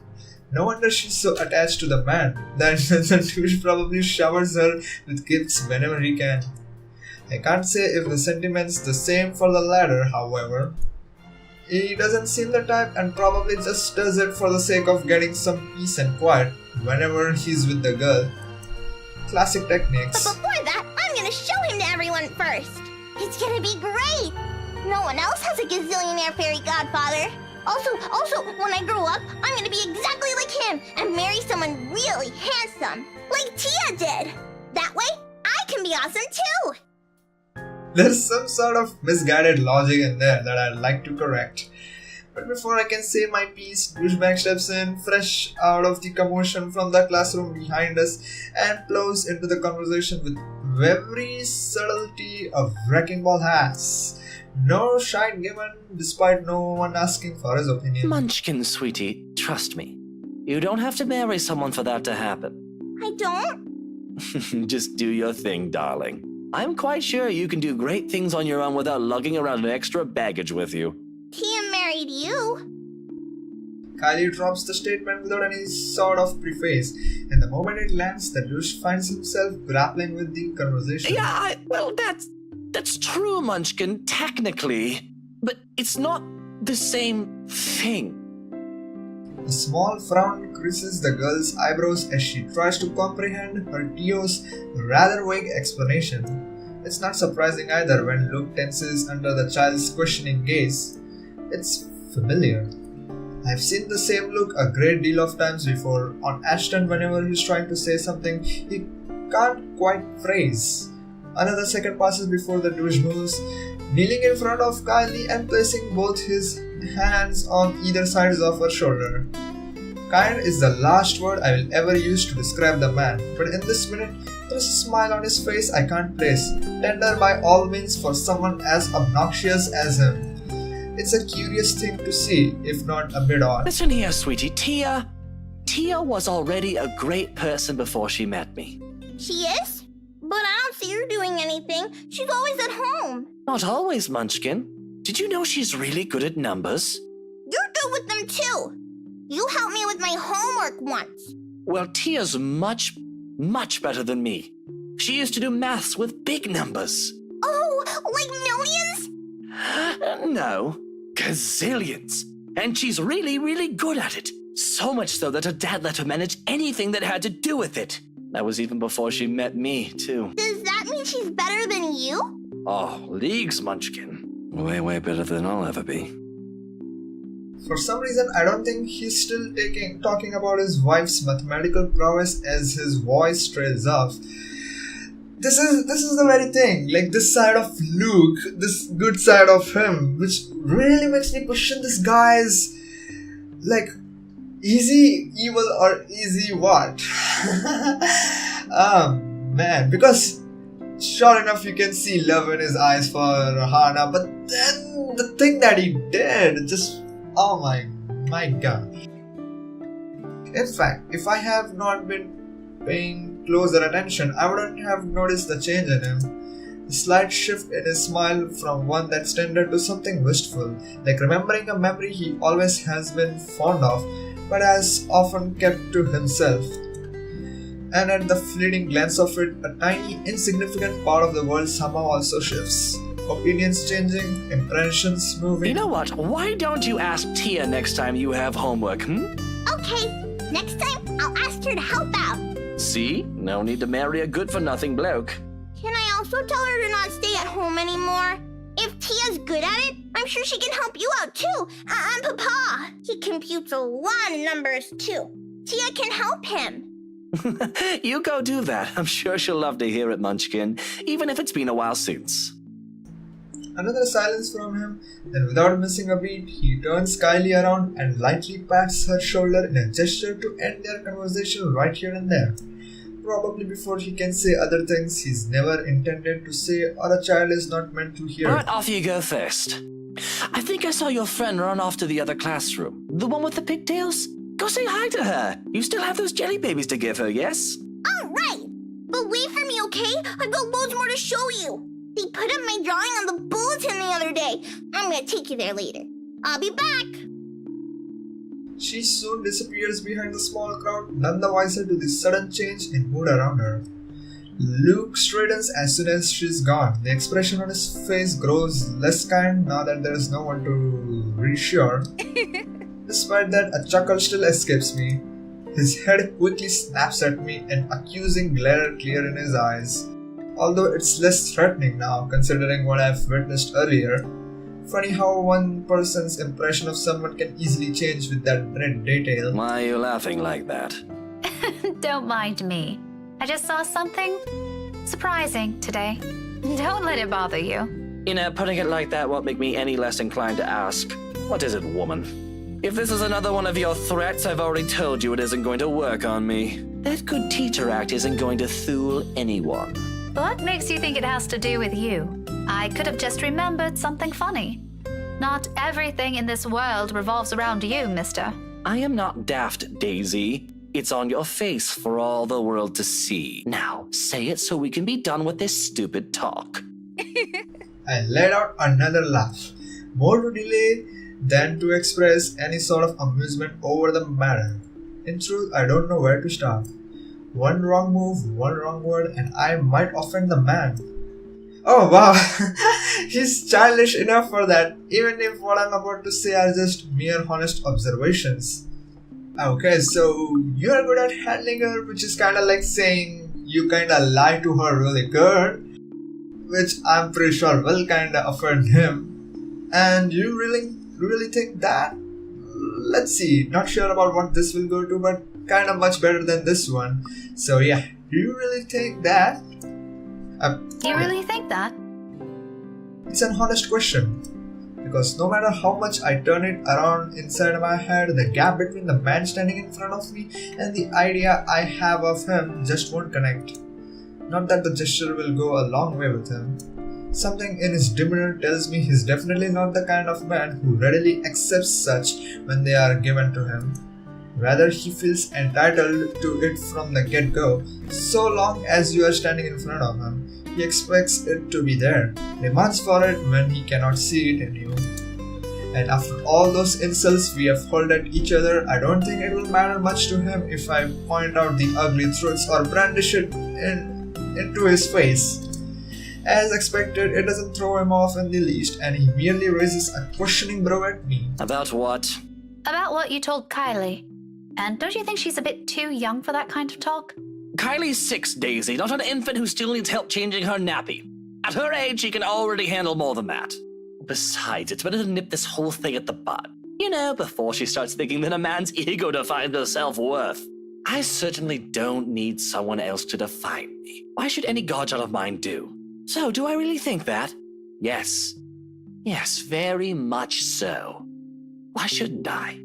No wonder she's so attached to the man. That the douche probably showers her with gifts whenever he can. I can't say if the sentiment's the same for the latter, however. He doesn't seem the type and probably just does it for the sake of getting some peace and quiet whenever he's with the girl. Classic techniques. But before that, I'm gonna show him to everyone first. It's gonna be great. No one else has a gazillionaire fairy godfather. Also, when I grow up, I'm gonna be exactly like him and marry someone really handsome, like Tia did. That way, I can be awesome too. There's some sort of misguided logic in there that I'd like to correct. But before I can say my piece, douchebag steps in, fresh out of the commotion from the classroom behind us, and plows into the conversation with every subtlety a wrecking ball has. No shine given, despite no one asking for his opinion. Munchkin, sweetie, trust me. You don't have to marry someone for that to happen. I don't? Just do your thing, darling. I'm quite sure you can do great things on your own without lugging around an extra baggage with you. Tia married you. Kylie drops the statement without any sort of preface, and the moment it lands, the douche finds himself grappling with the conversation. Yeah, well, that's true, Munchkin, technically. But it's not the same thing. A small frown creases the girl's eyebrows as she tries to comprehend her Tio's rather vague explanation. It's not surprising either when Luke tenses under the child's questioning gaze. It's familiar. I've seen the same look a great deal of times before on Ashton whenever he's trying to say something he can't quite phrase. Another second passes before the douche moves, kneeling in front of Kylie and placing both his hands on either sides of her shoulder. Kind is the last word I will ever use to describe the man, but in this minute, there's a smile on his face I can't place, tender by all means for someone as obnoxious as him. It's a curious thing to see, if not a bit odd. Listen here, sweetie. Tia was already a great person before she met me. She is? But I don't see her doing anything. She's always at home. Not always, Munchkin. Did you know she's really good at numbers? You're good with them too. You helped me with my homework once. Well, Tia's much, much better than me. She used to do maths with big numbers. Oh, like millions? No, gazillions. And she's really, really good at it. So much so that her dad let her manage anything that had to do with it. That was even before she met me, too. Does that mean she's better than you? Oh, leagues, Munchkin. Way, way better than I'll ever be. For some reason, I don't think he's still talking about his wife's mathematical prowess as his voice trails off. This is the very thing, like this side of Luke, this good side of him, which really makes me question this guy's, like, easy evil or easy what? Man, because sure enough you can see love in his eyes for Hana, but then the thing that he did, just, oh my god. In fact, if I have not been paying closer attention, I wouldn't have noticed the change in him. A slight shift in his smile from one that's tender to something wistful, like remembering a memory he always has been fond of, but has often kept to himself. And at the fleeting glance of it, a tiny, insignificant part of the world somehow also shifts. Opinions changing, impressions moving. You know what? Why don't you ask Tia next time you have homework, Okay, next time I'll ask her to help out. See? No need to marry a good-for-nothing bloke. Can I also tell her to not stay at home anymore? If Tia's good at it, I'm sure she can help you out too. And Papa, he computes a lot of numbers too. Tia can help him. You go do that. I'm sure she'll love to hear it, Munchkin, even if it's been a while since. Another silence from him, then without missing a beat, he turns Kylie around and lightly pats her shoulder in a gesture to end their conversation right here and there. Probably before he can say other things he's never intended to say or a child is not meant to hear. Alright, off you go first. I think I saw your friend run off to the other classroom. The one with the pigtails? Go say hi to her. You still have those jelly babies to give her, yes? Alright, but wait for me, okay? I've got loads more to show you. They put up my drawing on the bulletin the other day. I'm gonna take you there later. I'll be back. She soon disappears behind the small crowd, none the wiser to the sudden change in mood around her. Luke straightens as soon as she's gone. The expression on his face grows less kind now that there's no one to reassure. Despite that, a chuckle still escapes me. His head quickly snaps at me, an accusing glare clear in his eyes. Although it's less threatening now, considering what I've witnessed earlier. Funny how one person's impression of someone can easily change with that red detail. Why are you laughing like that? Don't mind me. I just saw something surprising today. Don't let it bother you. You know, putting it like that won't make me any less inclined to ask. What is it, woman? If this is another one of your threats, I've already told you it isn't going to work on me. That good teacher act isn't going to fool anyone. What makes you think it has to do with you? I could have just remembered something funny. Not everything in this world revolves around you, mister. I am not daft, Daisy. It's on your face for all the world to see. Now, say it so we can be done with this stupid talk. I let out another laugh, more to delay than to express any sort of amusement over the matter. In truth, I don't know where to start. One wrong move, one wrong word, and I might offend the man. Oh wow, he's childish enough for that, even if what I'm about to say are just mere honest observations. Okay, so you're good at handling her, which is kinda like saying you kinda lie to her really good, which I'm pretty sure will kinda offend him. And you really think that? Let's see, not sure about what this will go to, but kinda much better than this one. So yeah, do you really think that? Do you really think that? It's an honest question. Because no matter how much I turn it around inside my head, the gap between the man standing in front of me and the idea I have of him just won't connect. Not that the gesture will go a long way with him. Something in his demeanor tells me he's definitely not the kind of man who readily accepts such when they are given to him. Rather, he feels entitled to it from the get-go. So long as you are standing in front of him, he expects it to be there, demands for it when he cannot see it in you. And after all those insults we have hurled at each other, I don't think it will matter much to him if I point out the ugly truths or brandish it into his face. As expected, it doesn't throw him off in the least, and he merely raises a questioning brow at me. About what? About what you told Kylie. And don't you think she's a bit too young for that kind of talk? Kylie's 6, Daisy, not an infant who still needs help changing her nappy. At her age, she can already handle more than that. Besides, it's better to nip this whole thing at the bud. You know, before she starts thinking that a man's ego defines her self-worth. I certainly don't need someone else to define me. Why should any godchild of mine do? So, do I really think that? Yes. Yes, very much so. Why shouldn't I?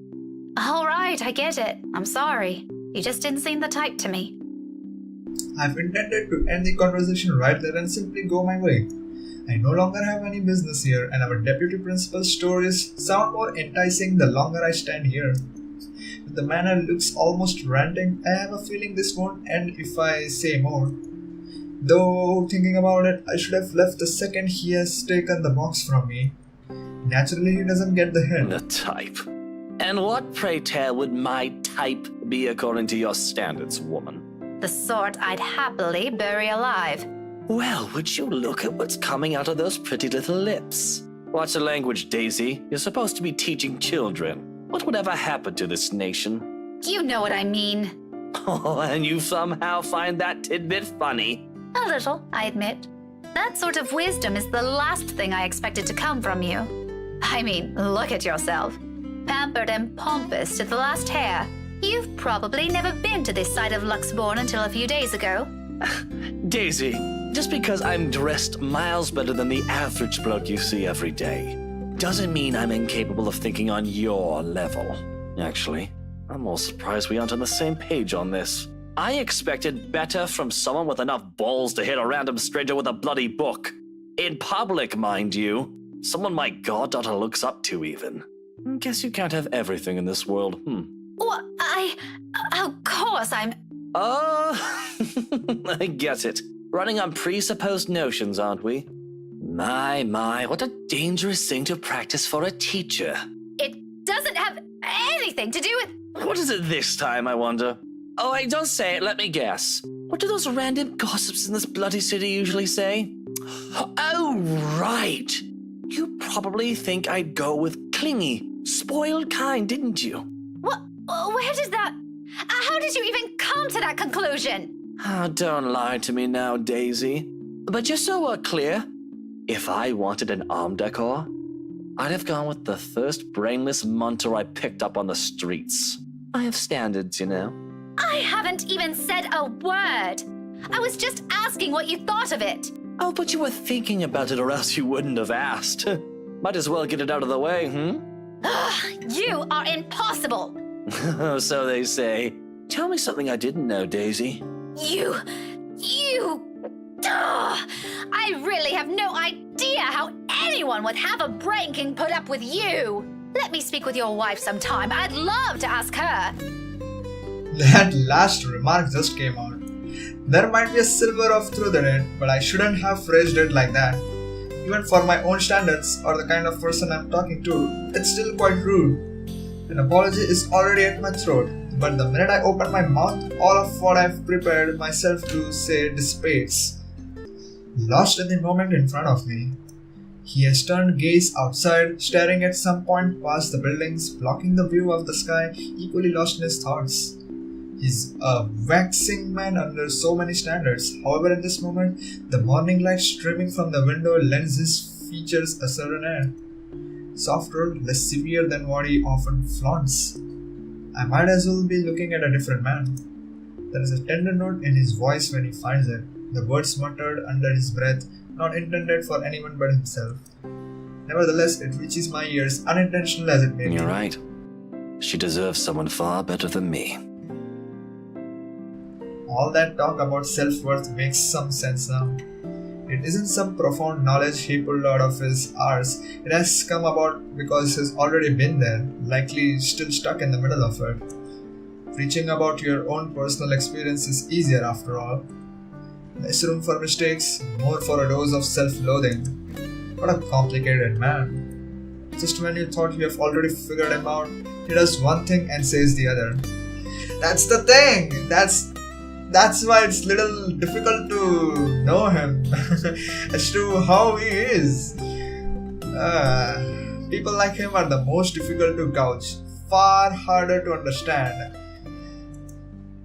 All right, I get it. I'm sorry. You just didn't seem the type to me. I've intended to end the conversation right there and simply go my way. I no longer have any business here, and our deputy principal's stories sound more enticing the longer I stand here. With the manner looks almost ranting, I have a feeling this won't end if I say more. Though, thinking about it, I should have left the second he has taken the box from me. Naturally, he doesn't get the hint. The type. And what, pray tell, would my type be according to your standards, woman? The sort I'd happily bury alive. Well, would you look at what's coming out of those pretty little lips? Watch the language, Daisy. You're supposed to be teaching children. What would ever happen to this nation? You know what I mean. Oh, and you somehow find that tidbit funny. A little, I admit. That sort of wisdom is the last thing I expected to come from you. I mean, look at yourself. Pampered and pompous to the last hair. You've probably never been to this side of Luxbourne until a few days ago. Daisy, just because I'm dressed miles better than the average bloke you see every day, doesn't mean I'm incapable of thinking on your level. Actually, I'm more surprised we aren't on the same page on this. I expected better from someone with enough balls to hit a random stranger with a bloody book. In public, mind you. Someone my goddaughter looks up to, even. Guess you can't have everything in this world, What? Of course, I'm... Oh, I get it. Running on presupposed notions, aren't we? My, what a dangerous thing to practice for a teacher. It doesn't have anything to do with... What is it this time, I wonder? Oh, hey, don't say it, let me guess. What do those random gossips in this bloody city usually say? Oh, right. You probably think I'd go with clingy, spoiled kind, didn't you? What? Where does that... How did you even come to that conclusion? Oh, don't lie to me now, Daisy. But just so we're clear, if I wanted an arm decor, I'd have gone with the first brainless munter I picked up on the streets. I have standards, you know. I haven't even said a word. I was just asking what you thought of it. Oh, but you were thinking about it or else you wouldn't have asked. Might as well get it out of the way, You are impossible! So they say. Tell me something I didn't know, Daisy. You... Ugh, I really have no idea how anyone with half a brain can put up with you. Let me speak with your wife sometime. I'd love to ask her. That last remark just came out. There might be a silver of truth in it, but I shouldn't have phrased it like that. Even for my own standards or the kind of person I'm talking to, it's still quite rude. An apology is already at my throat, but the minute I open my mouth, all of what I've prepared myself to say dissipates. Lost in the moment in front of me. He has turned gaze outside, staring at some point past the buildings, blocking the view of the sky, equally lost in his thoughts. He's a waxing man under so many standards. However, in this moment, the morning light streaming from the window lends his features a certain air. Softer, less severe than what he often flaunts. I might as well be looking at a different man. There is a tender note in his voice when he finds it. The words muttered under his breath, not intended for anyone but himself. Nevertheless, it reaches my ears, unintentional as it may be. You're right. She deserves someone far better than me. All that talk about self-worth makes some sense now. It isn't some profound knowledge he pulled out of his arse. It has come about because he's already been there, likely still stuck in the middle of it. Preaching about your own personal experience is easier after all. Less room for mistakes, more for a dose of self-loathing. What a complicated man. Just when you thought you have already figured him out, he does one thing and says the other. That's the thing! That's why it's little difficult to know him as to how he is. People like him are the most difficult to gauge, far harder to understand.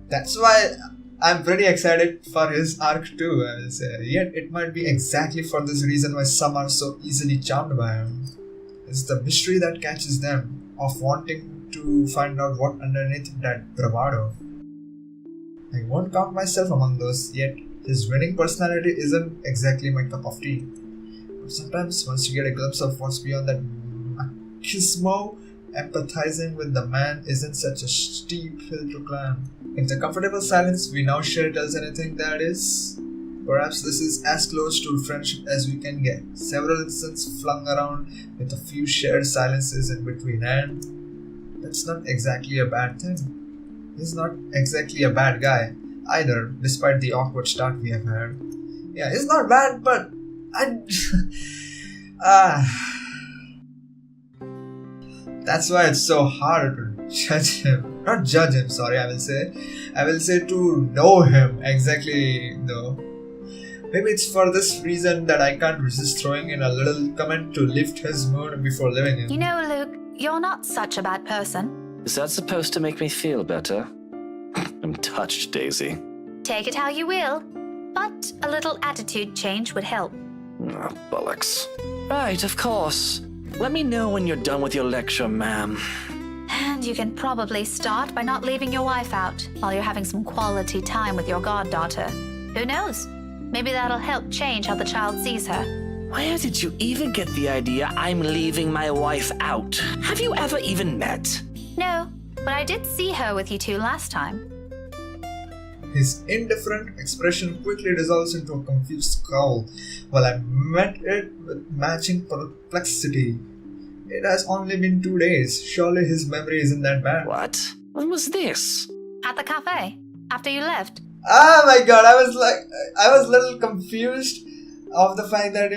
That's why I'm pretty excited for his arc too, I will say. Yet it might be exactly for this reason why some are so easily charmed by him. It's the mystery that catches them, of wanting to find out what underneath that bravado. I won't count myself among those, yet his winning personality isn't exactly my cup of tea. But sometimes once you get a glimpse of what's beyond that machismo, empathizing with the man isn't such a steep hill to climb. If the comfortable silence we now share tells anything, that is, perhaps this is as close to friendship as we can get. Several instances flung around with a few shared silences in between, and that's not exactly a bad thing. He's not exactly a bad guy either, despite the awkward start we have had. Yeah, he's not bad, but that's why it's so hard to judge him. Not judge him, sorry, I will say to know him exactly though. Maybe it's for this reason that I can't resist throwing in a little comment to lift his mood before leaving him. You know, Luke, you're not such a bad person. Is that supposed to make me feel better? I'm touched, Daisy. Take it how you will, but a little attitude change would help. Oh, bollocks. Right, of course. Let me know when you're done with your lecture, ma'am. And you can probably start by not leaving your wife out while you're having some quality time with your goddaughter. Who knows? Maybe that'll help change how the child sees her. Where did you even get the idea I'm leaving my wife out? Have you ever even met? No, but I did see her with you two last time. His indifferent expression quickly dissolves into a confused scowl, while I met it with matching perplexity. It has only been 2 days. Surely his memory isn't that bad. What? When was this? At the cafe, after you left. Oh my god, I was a little confused of the fact that,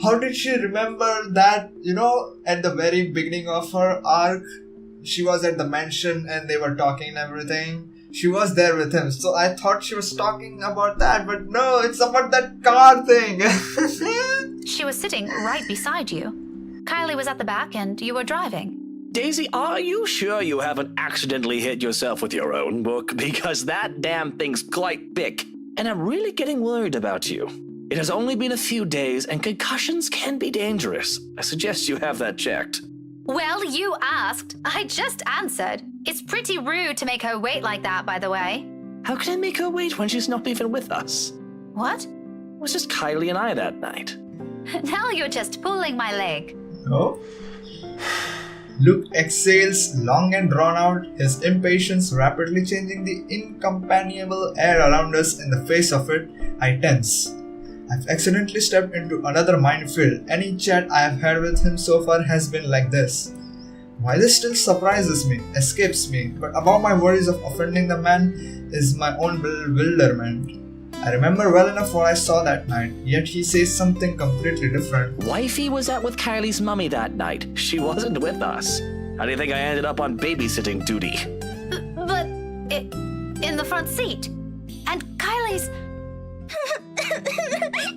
how did she remember that, at the very beginning of her arc, she was at the mansion and they were talking and everything. She was there with him, so I thought she was talking about that, but no, it's about that car thing. She was sitting right beside you. Kylie was at the back and you were driving. Daisy, are you sure you haven't accidentally hit yourself with your own book? Because that damn thing's quite big, and I'm really getting worried about you. It has only been a few days, and concussions can be dangerous. I suggest you have that checked. Well, you asked. I just answered. It's pretty rude to make her wait like that, by the way. How can I make her wait when she's not even with us? What? was just Kylie and I that night. Now you're just pulling my leg. No? Luke exhales long and drawn out, his impatience rapidly changing the incompanionable air around us. In the face of it, I tense. I've accidentally stepped into another minefield. Any chat I have had with him so far has been like this. Why this still surprises me, escapes me, but above my worries of offending the man is my own bewilderment. I remember well enough what I saw that night, yet he says something completely different. Wifey was out with Kylie's mummy that night. She wasn't with us. How do you think I ended up on babysitting duty? But in the front seat. And Kylie's...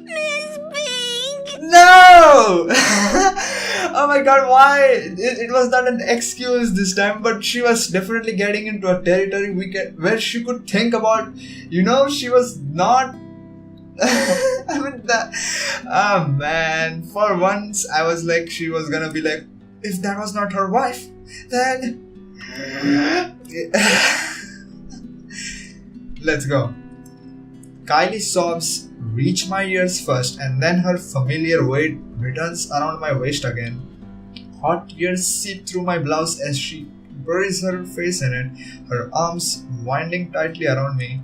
Miss Pink! No! Oh my god, why? It was not an excuse this time, but she was definitely getting into a territory where she could think about, she was not... I mean, oh man, for once I was like, she was gonna be like, if that was not her wife, then... Let's go. Kylie's sobs reach my ears first, and then her familiar weight returns around my waist again. Hot tears seep through my blouse as she buries her face in it, her arms winding tightly around me.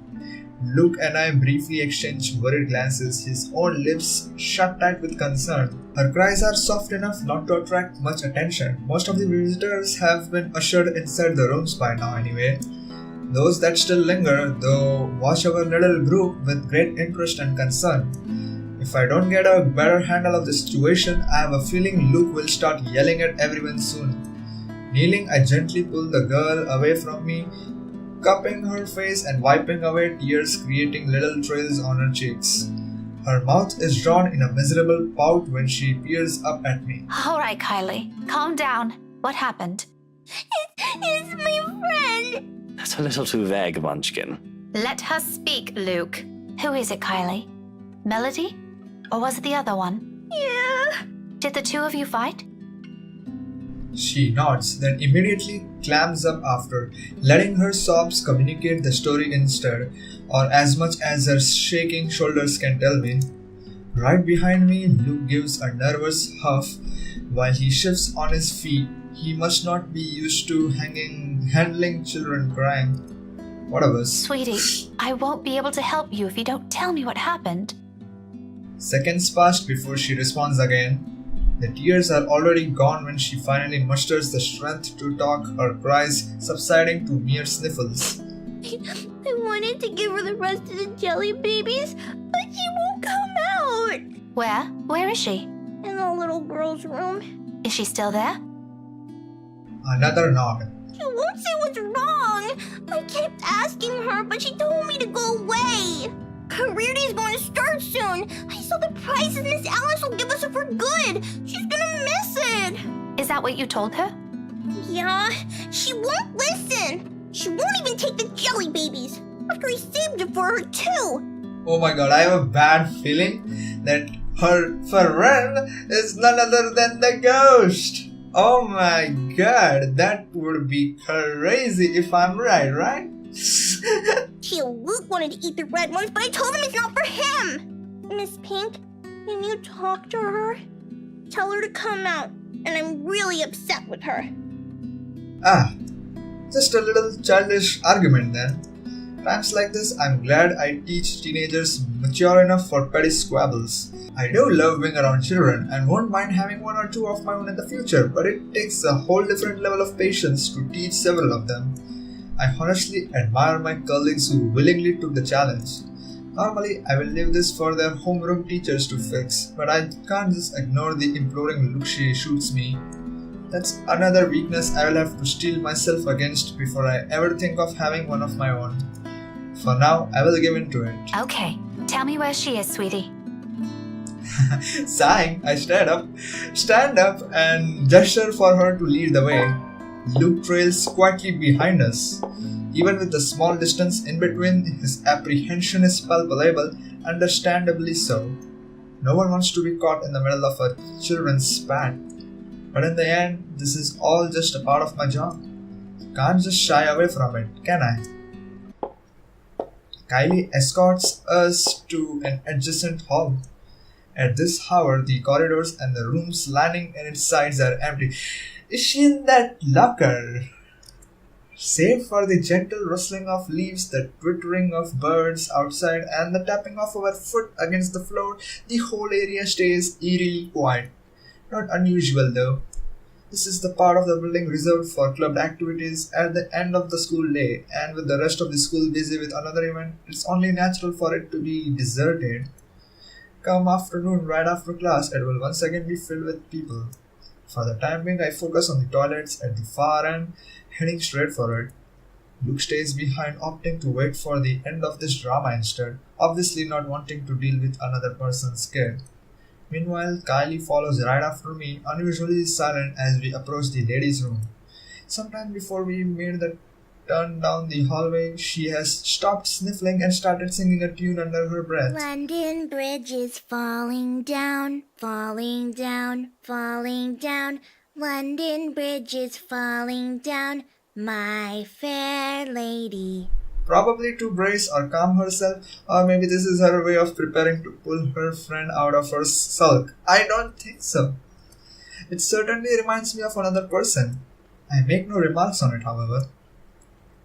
Luke and I briefly exchange worried glances, his own lips shut tight with concern. Her cries are soft enough not to attract much attention. Most of the visitors have been ushered inside the rooms by now anyway. Those that still linger, though, watch our little group with great interest and concern. If I don't get a better handle of the situation, I have a feeling Luke will start yelling at everyone soon. Kneeling, I gently pull the girl away from me, cupping her face and wiping away tears, creating little trails on her cheeks. Her mouth is drawn in a miserable pout when she peers up at me. Alright, Kylie. Calm down. What happened? It's my friend! That's a little too vague, Munchkin. Let her speak, Luke. Who is it, Kylie? Melody? Or was it the other one? Yeah. Did the two of you fight? She nods, then immediately clams up after, letting her sobs communicate the story instead, or as much as her shaking shoulders can tell me. Right behind me, Luke gives a nervous huff while he shifts on his feet. He must not be used to handling children crying. Whatever. Sweetie, I won't be able to help you if you don't tell me what happened. Seconds passed before she responds again. The tears are already gone when she finally musters the strength to talk, her cries subsiding to mere sniffles. I wanted to give her the rest of the jelly babies, but she won't come out. Where? Where is she? In the little girl's room. Is she still there? Another nod. She won't say what's wrong. I kept asking her, but she told me to go away. Career Day is going to start soon. I saw the prizes Miss Alice will give us for good. She's gonna miss it. Is that what you told her? Yeah, she won't listen. She won't even take the jelly babies. After I saved it for her too. Oh my god, I have a bad feeling that her friend is none other than the ghost. Oh my god, that would be crazy if I'm right? Luke wanted to eat the red ones, but I told him it's not for him. Miss Pink, can you talk to her? Tell her to come out, and I'm really upset with her. Just a little childish argument then. Times like this, I'm glad I teach teenagers mature enough for petty squabbles. I do love being around children and won't mind having one or two of my own in the future, but it takes a whole different level of patience to teach several of them. I honestly admire my colleagues who willingly took the challenge. Normally, I will leave this for their homeroom teachers to fix, but I can't just ignore the imploring look she shoots me. That's another weakness I will have to steel myself against before I ever think of having one of my own. For now, I will give in to it. Okay, tell me where she is, sweetie. Sighing, I stand up and gesture for her to lead the way. Luke trails quietly behind us. Even with the small distance in between, his apprehension is palpable, understandably so. No one wants to be caught in the middle of a children's spat. But in the end, this is all just a part of my job. Can't just shy away from it, can I? Kylie escorts us to an adjacent hall. At this hour, the corridors and the rooms lining in its sides are empty. Is she in that locker? Save for the gentle rustling of leaves, the twittering of birds outside, and the tapping of our foot against the floor, the whole area stays eerily quiet. Not unusual though. This is the part of the building reserved for club activities at the end of the school day, and with the rest of the school busy with another event, it's only natural for it to be deserted. Come afternoon, right after class, it will once again be filled with people. For the time being, I focus on the toilets at the far end, heading straight for it. Luke stays behind, opting to wait for the end of this drama instead, obviously not wanting to deal with another person's kid. Meanwhile, Kylie follows right after me, unusually silent as we approach the ladies' room. Sometime before we made the turn down the hallway, she has stopped sniffling and started singing a tune under her breath. London Bridge is falling down, falling down, falling down. London Bridge is falling down, my fair lady. Probably to brace or calm herself, or maybe this is her way of preparing to pull her friend out of her sulk. I don't think so. It certainly reminds me of another person. I make no remarks on it, however.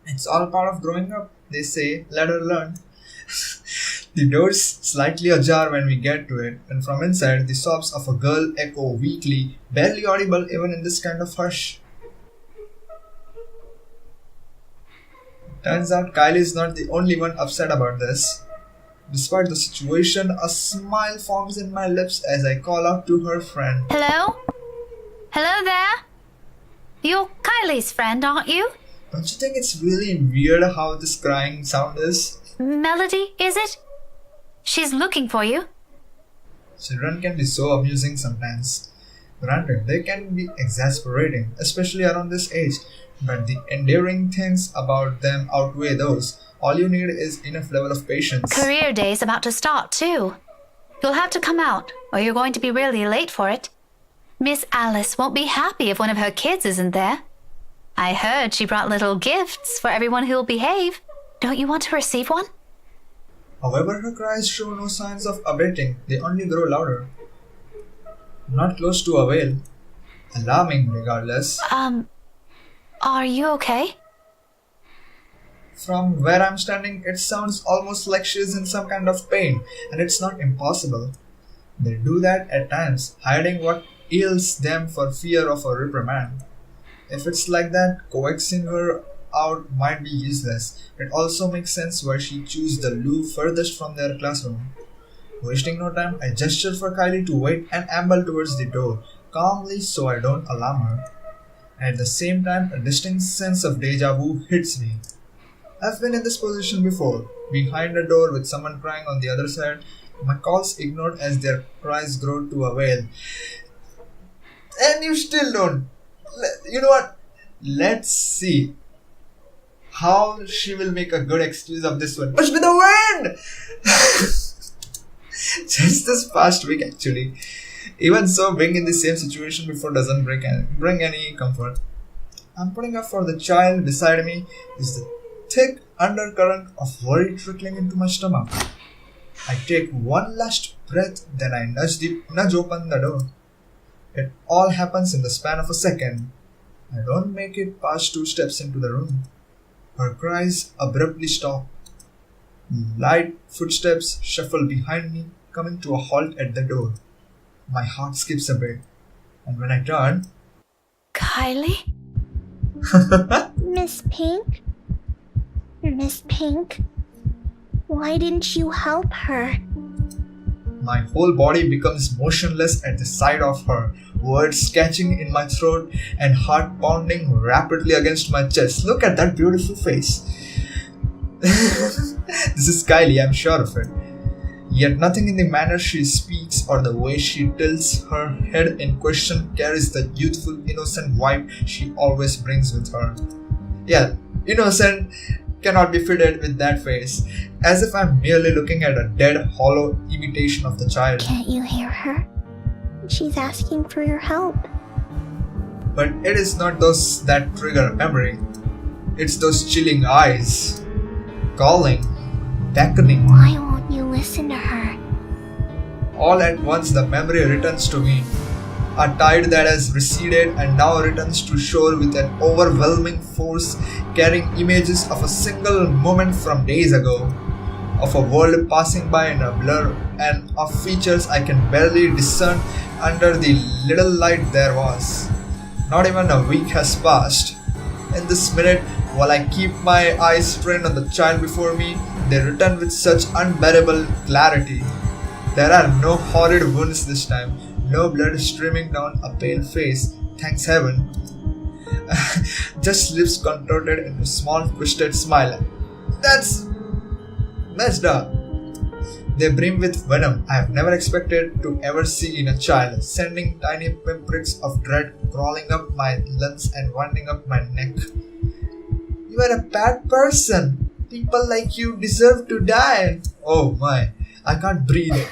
It's all part of growing up, they say, let her learn. The door's slightly ajar when we get to it, and from inside, the sobs of a girl echo weakly, barely audible even in this kind of hush. Turns out Kylie is not the only one upset about this. Despite the situation, a smile forms in my lips as I call out to her friend. Hello? Hello there? You're Kylie's friend, aren't you? Don't you think it's really weird how this crying sound is? Melody, is it? She's looking for you. Children can be so amusing sometimes. Granted, they can be exasperating, especially around this age, but the endearing things about them outweigh those. All you need is enough level of patience. Career day's about to start, too. You'll have to come out, or you're going to be really late for it. Miss Alice won't be happy if one of her kids isn't there. I heard she brought little gifts for everyone who'll behave. Don't you want to receive one? However, her cries show no signs of abating, they only grow louder. Not close to a wail. Alarming, regardless. Are you okay? From where I'm standing, it sounds almost like she's in some kind of pain, and it's not impossible. They do that at times, hiding what ails them for fear of a reprimand. If it's like that, coaxing her out might be useless. It also makes sense why she chose the loo furthest from their classroom. Wasting no time, I gesture for Kylie to wait and amble towards the door, calmly so I don't alarm her. At the same time, a distinct sense of deja vu hits me. I've been in this position before, behind a door with someone crying on the other side, my calls ignored as their cries grow to a wail. And you still don't. You know what? Let's see how she will make a good excuse of this one. Push with the wind! Just this past week, actually. Even so, being in the same situation before doesn't bring any comfort. I'm putting up for the child beside me is the thick undercurrent of worry trickling into my stomach. I take one last breath, then I nudge open the door. It all happens in the span of a second. I don't make it past 2 steps into the room. Her cries abruptly stop. Light footsteps shuffle behind me, coming to a halt at the door. My heart skips a bit, and when I turn... Kylie? Miss Pink? Miss Pink? Why didn't you help her? My whole body becomes motionless at the sight of her, words catching in my throat and heart pounding rapidly against my chest. Look at that beautiful face. This is Kylie, I'm sure of it. Yet nothing in the manner she speaks or the way she tilts her head in question carries the youthful, innocent vibe she always brings with her. Yeah, innocent cannot be fitted with that face, as if I'm merely looking at a dead, hollow imitation of the child. Can't you hear her? She's asking for your help. But it is not those that trigger memory. It's those chilling eyes. Calling. beckoning. Why won't you listen to her? All at once the memory returns to me. A tide that has receded and now returns to shore with an overwhelming force, carrying images of a single moment from days ago, of a world passing by in a blur, and of features I can barely discern under the little light there was. Not even a week has passed. In this minute, while I keep my eyes strained on the child before me, they return with such unbearable clarity. There are no horrid wounds this time, no blood streaming down a pale face, thanks heaven. Just lips contorted into a small twisted smile. That's messed up. They brim with venom I have never expected to ever see in a child, sending tiny pinpricks of dread crawling up my lungs and winding up my neck. You are a bad person. People like you deserve to die. Oh my, I can't breathe.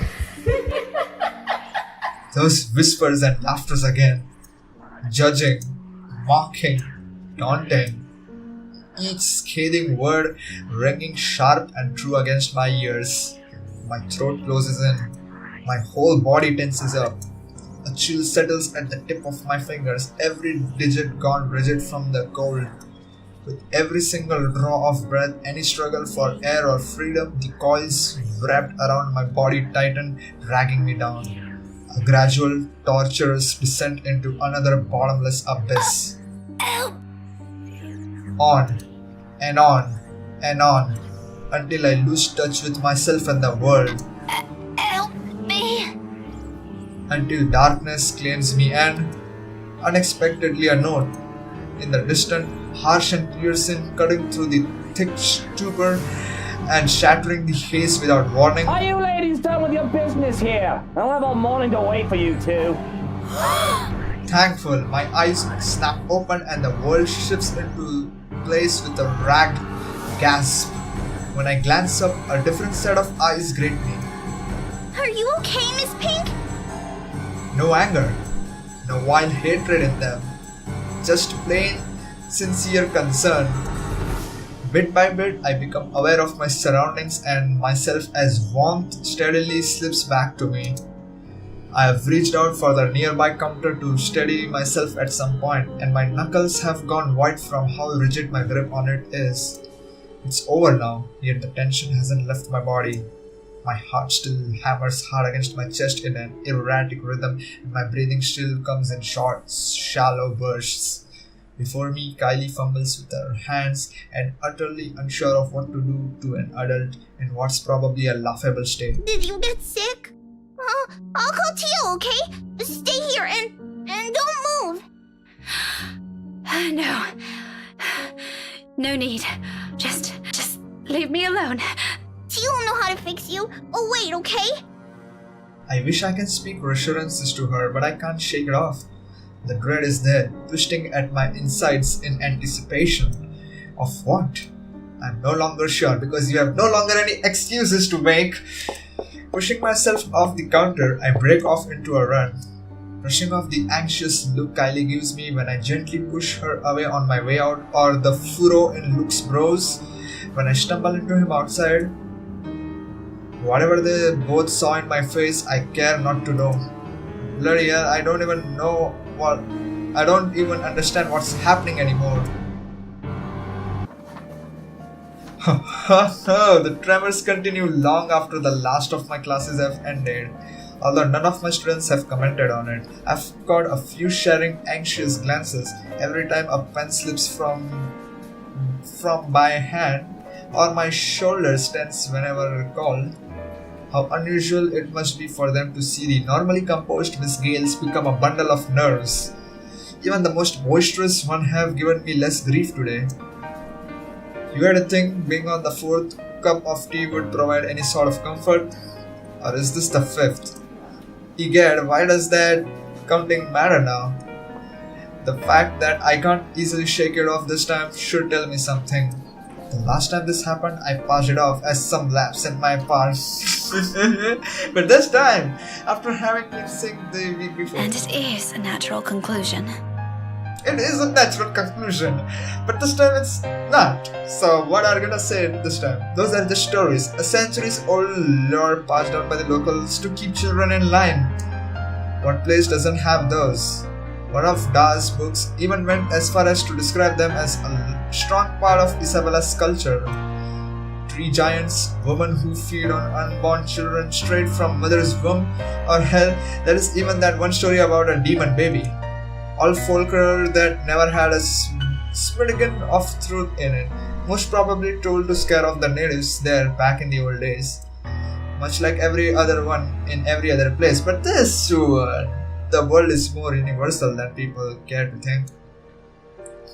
Those whispers and laughters again. Judging, mocking, taunting. Each scathing word ringing sharp and true against my ears. My throat closes in. My whole body tenses up. A chill settles at the tip of my fingers, every digit gone rigid from the cold. With every single draw of breath, any struggle for air or freedom, the coils wrapped around my body tighten, dragging me down. A gradual, torturous descent into another bottomless abyss. On and on and on, until I lose touch with myself and the world. Help me! Until darkness claims me and, unexpectedly a note, in the distant, harsh and piercing, cutting through the thick stupor and shattering the haze without warning. Are you ladies done with your business here? I'll have all morning to wait for you two. Thankful, my eyes snap open and the world shifts into place with a ragged gasp. When I glance up, a different set of eyes greet me. Are you okay, Miss Pink? No anger, no wild hatred in them. Just plain, sincere concern. Bit by bit, I become aware of my surroundings and myself as warmth steadily slips back to me. I have reached out for the nearby counter to steady myself at some point, and my knuckles have gone white from how rigid my grip on it is. It's over now, yet the tension hasn't left my body. My heart still hammers hard against my chest in an erratic rhythm, and my breathing still comes in short, shallow bursts. Before me, Kylie fumbles with her hands and utterly unsure of what to do to an adult in what's probably a laughable state. Did you get sick? I'll call Tio, okay? Stay here and don't move. No. No need. Just leave me alone. Tio will know how to fix you. Oh, wait, okay? I wish I can speak reassurances to her, but I can't shake it off. The dread is there, twisting at my insides in anticipation. Of what? I'm no longer sure because you have no longer any excuses to make. Pushing myself off the counter, I break off into a run. Brushing off the anxious look Kylie gives me when I gently push her away on my way out, or the furrow in Luke's brows when I stumble into him outside. Whatever they both saw in my face, I care not to know. Bloody hell, I don't even understand what's happening anymore. The tremors continue long after the last of my classes have ended. Although none of my students have commented on it, I've got a few sharing anxious glances every time a pen slips from my hand or my shoulders tense whenever called. How unusual it must be for them to see the normally composed Miss Gales become a bundle of nerves. Even the most boisterous one have given me less grief today. You had to think being on the fourth cup of tea would provide any sort of comfort? Or is this the fifth? Egad, why does that counting matter now? The fact that I can't easily shake it off this time should tell me something. The last time this happened, I passed it off as some lapse in my part. But this time, after having lip synced the week before. And it is a natural conclusion. It is a natural conclusion, but this time it's not. So what are you gonna say this time? Those are just stories, a centuries-old lore passed down by the locals to keep children in line. What place doesn't have those? One of Da's books even went as far as to describe them as a strong part of Isabella's culture. Tree giants, women who feed on unborn children straight from mother's womb, or hell, there is even that one story about a demon baby. All folklore that never had a smidgen of truth in it, most probably told to scare off the natives there back in the old days. Much like every other one in every other place, but this the world is more universal than people care to think.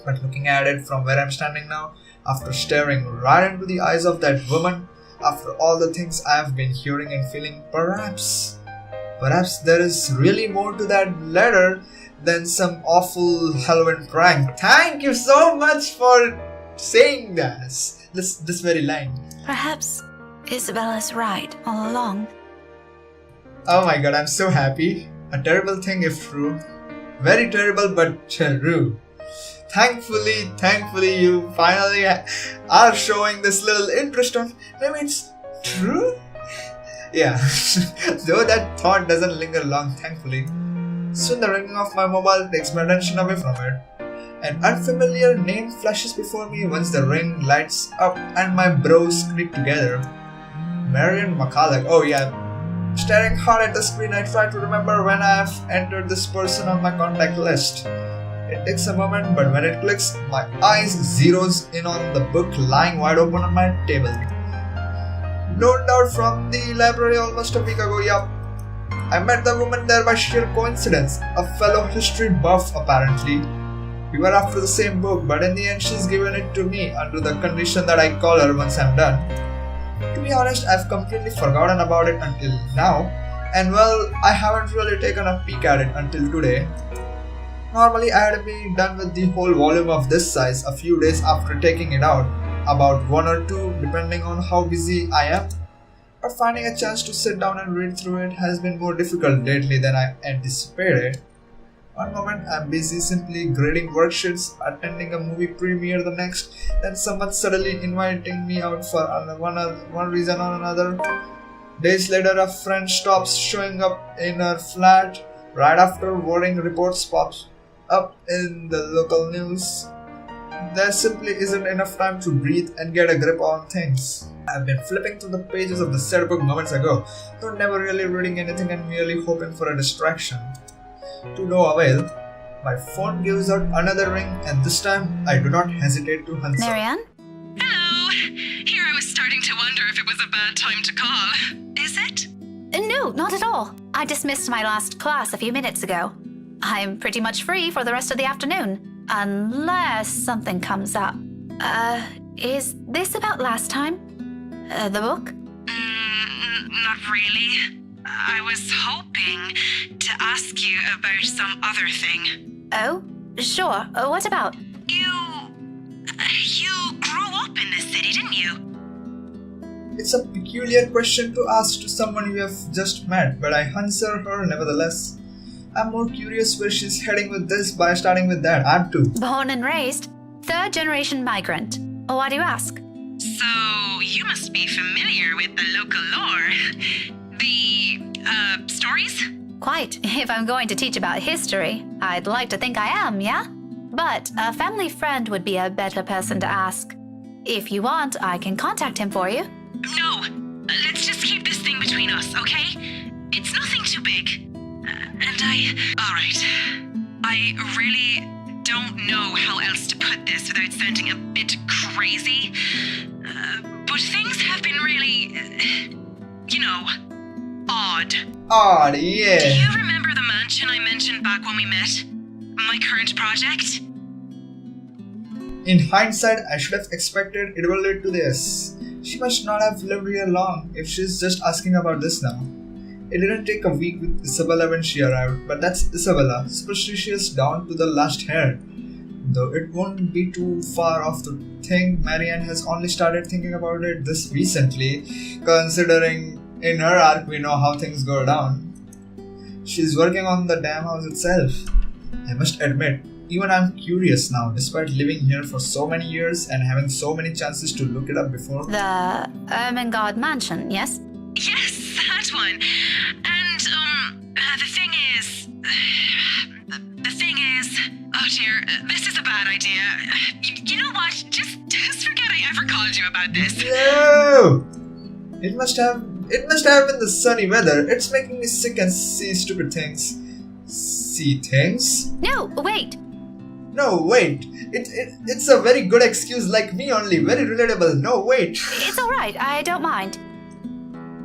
But looking at it from where I'm standing now, after staring right into the eyes of that woman, after all the things I have been hearing and feeling, perhaps there is really more to that letter than some awful Halloween prank. Thank you so much for saying this very line. Perhaps Isabella's right all along. Oh my god, I'm so happy. A terrible thing if true. Very terrible but true. Thankfully you finally are showing this little interest on maybe it's true? Yeah, though that thought doesn't linger long, thankfully. Soon the ringing of my mobile takes my attention away from it. An unfamiliar name flashes before me once the ring lights up and my brows creep together. Marion McCulloch. Oh yeah. Staring hard at the screen, I try to remember when I have entered this person on my contact list. It takes a moment, but when it clicks, my eyes zeroes in on the book lying wide open on my table. Loaned out from the library almost a week ago, yup. I met the woman there by sheer coincidence, a fellow history buff apparently. We were after the same book, but in the end she's given it to me under the condition that I call her once I'm done. To be honest, I've completely forgotten about it until now, and well, I haven't really taken a peek at it until today. Normally I'd be done with the whole volume of this size a few days after taking it out, about 1 or 2 depending on how busy I am. But finding a chance to sit down and read through it has been more difficult lately than I anticipated. One moment I'm busy simply grading worksheets, attending a movie premiere the next, then someone suddenly inviting me out for one reason or another. Days later a friend stops showing up in her flat right after worrying reports pops up in the local news. There simply isn't enough time to breathe and get a grip on things. I've been flipping through the pages of the said book moments ago, though never really reading anything and merely hoping for a distraction. To no avail, my phone gives out another ring, and this time I do not hesitate to answer. Marianne? Hello! Here I was starting to wonder if it was a bad time to call. Is it? No, not at all. I dismissed my last class a few minutes ago. I'm pretty much free for the rest of the afternoon, unless something comes up. Is this about last time? The book? Not really. I was hoping to ask you about some other thing. Oh, sure. What about? You grew up in this city, didn't you? It's a peculiar question to ask to someone you have just met, but I answer her nevertheless. I'm more curious where she's heading with this by starting with that. I'm too. Born and raised. 3rd generation migrant. Why do you ask? So, you must be familiar with the local lore. The, stories? Quite. If I'm going to teach about history, I'd like to think I am, yeah? But a family friend would be a better person to ask. If you want, I can contact him for you. No, let's just keep this thing between us, okay? It's nothing too big. Alright. I really don't know how else to put this without sounding a bit crazy. But things have been really, odd. Odd, yeah. Do you remember the mansion I mentioned back when we met? My current project? In hindsight, I should have expected it will lead to this. She must not have lived here long if she's just asking about this now. It didn't take a week with Isabella when she arrived, but that's Isabella, superstitious down to the last hair. Though it won't be too far off to think Marianne has only started thinking about it this recently, considering in her arc we know how things go down. She's working on the damn house itself. I must admit, even I'm curious now, despite living here for so many years and having so many chances to look it up before. The Ermengarde mansion, yes? Yes, that one. And, the thing is, oh dear, this is a bad idea. You know what? Just forget I ever called you about this. No! It must have been the sunny weather. It's making me sick and see stupid things. See things? No, wait. No, wait. It's a very good excuse, like me only. Very relatable. No, wait. It's alright, I don't mind.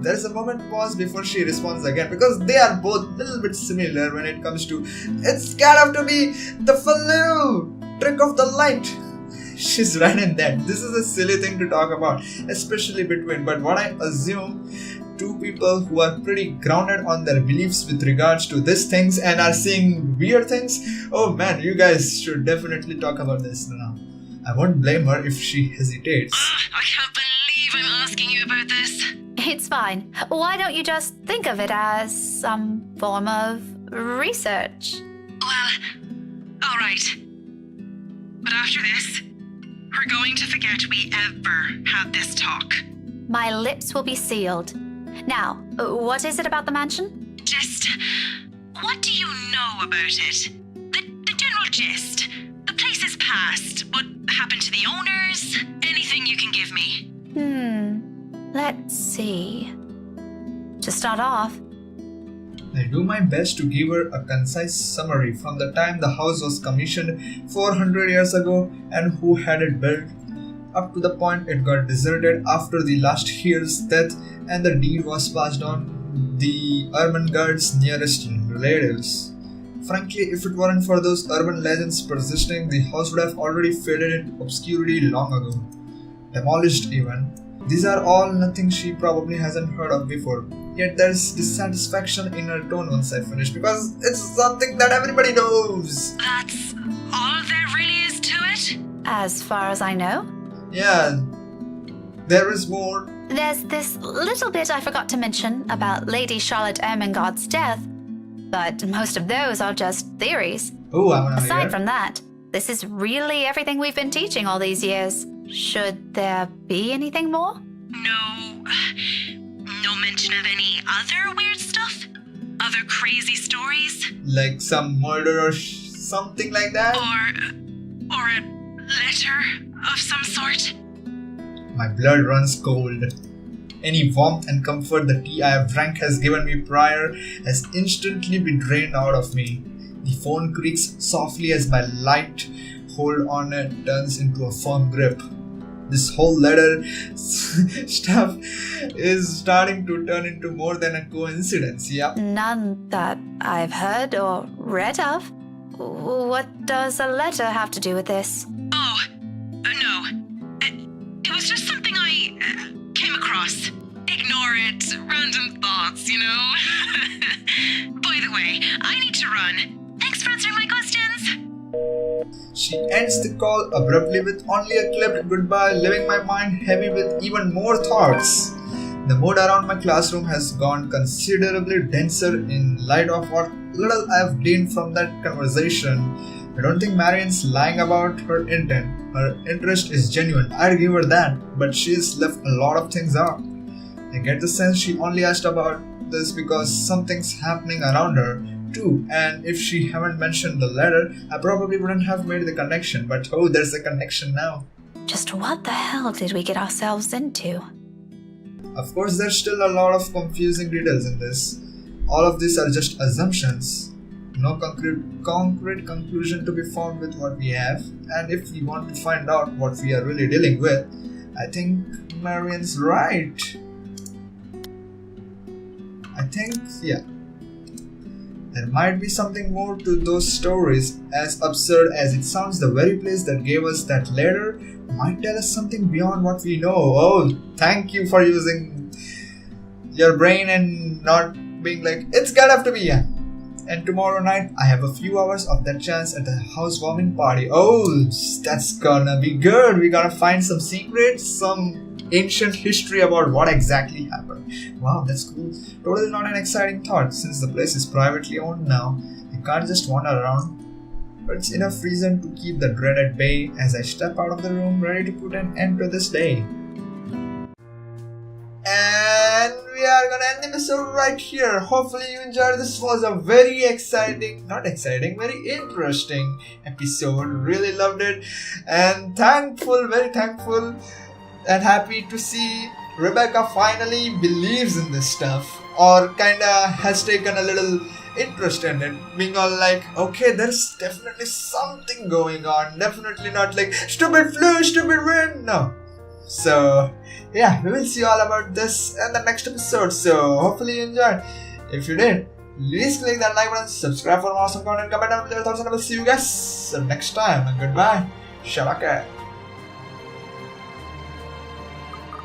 There's a moment pause before she responds again, because they are both a little bit similar when it comes to it's gotta to be the flu trick of the light. She's right in that. This is a silly thing to talk about, especially between, but what I assume, two people who are pretty grounded on their beliefs with regards to these things and are seeing weird things. Oh man, you guys should definitely talk about this now. I won't blame her if she hesitates. I can't believe I'm asking you about this. It's fine. Why don't you just think of it as some form of research? Well, alright. But after this, we're going to forget we ever had this talk. My lips will be sealed. Now, what is it about the mansion? Just, what do you know about it? The general gist. The place is past. What happened to the owners? Anything you can give me. Let's see. To start off, I do my best to give her a concise summary from the time the house was commissioned 400 years ago and who had it built, up to the point it got deserted after the last heir's death and the deed was passed on the Ermengarde's nearest relatives. Frankly, if it weren't for those urban legends persisting, the house would have already faded into obscurity long ago. Demolished even. These are all nothing she probably hasn't heard of before. Yet there's dissatisfaction in her tone once I finish, because it's something that everybody knows. That's all there really is to it? as far as I know. Yeah, there is more. There's this little bit I forgot to mention about Lady Charlotte Ermengarde's death, but most of those are just theories. Oh, I want to Aside hear. from that, this is really everything we've been teaching all these years. Should there be anything more? No mention of any other weird stuff? Other crazy stories? Like some murder or something like that? Or a letter of some sort? My blood runs cold. Any warmth and comfort the tea I have drank has given me prior has instantly been drained out of me. The phone creaks softly as my light hold on it turns into a firm grip. This whole letter stuff is starting to turn into more than a coincidence, yeah? None that I've heard or read of. What does a letter have to do with this? Oh, no. It was just something I came across. Ignore it. Random thoughts, you know? By the way, I need to run. Thanks for answering my questions. She ends the call abruptly with only a clipped goodbye, leaving my mind heavy with even more thoughts. The mood around my classroom has gone considerably denser in light of what little I've gleaned from that conversation. I don't think Marian's lying about her intent. Her interest is genuine, I'd give her that, but she's left a lot of things out. I get the sense she only asked about this because something's happening around her too, and if she hadn't mentioned the letter, I probably wouldn't have made the connection, but oh, there's a connection now. Just what the hell did we get ourselves into? Of course, there's still a lot of confusing details in this. All of these are just assumptions. No concrete conclusion to be found with what we have, and if we want to find out what we are really dealing with, I think Marian's right. Yeah. There might be something more to those stories. As absurd as it sounds, the very place that gave us that letter might tell us something beyond what we know. Oh, thank you for using your brain and not being like, it's gotta have to be, yeah. And tomorrow night, I have a few hours of that chance at the housewarming party. Oh, that's gonna be good. We're gonna find some secrets, some ancient history about what exactly happened. Wow, that's cool. Totally not an exciting thought, since the place is privately owned now. You can't just wander around. but it's enough reason to keep the dread at bay as I step out of the room ready to put an end to this day. And we are gonna end the episode right here. Hopefully you enjoyed. This was a very very interesting episode. Really loved it, and very thankful and happy to see Rebecca finally believes in this stuff, or kinda has taken a little interest in it, being all like, okay, there's definitely something going on, definitely not like stupid flu, stupid wind, no. So yeah, we will see all about this in the next episode, so hopefully you enjoyed. If you did, please click that like button, subscribe for more awesome content, comment down below your thoughts, and I will see you guys next time, and goodbye, Shabaka.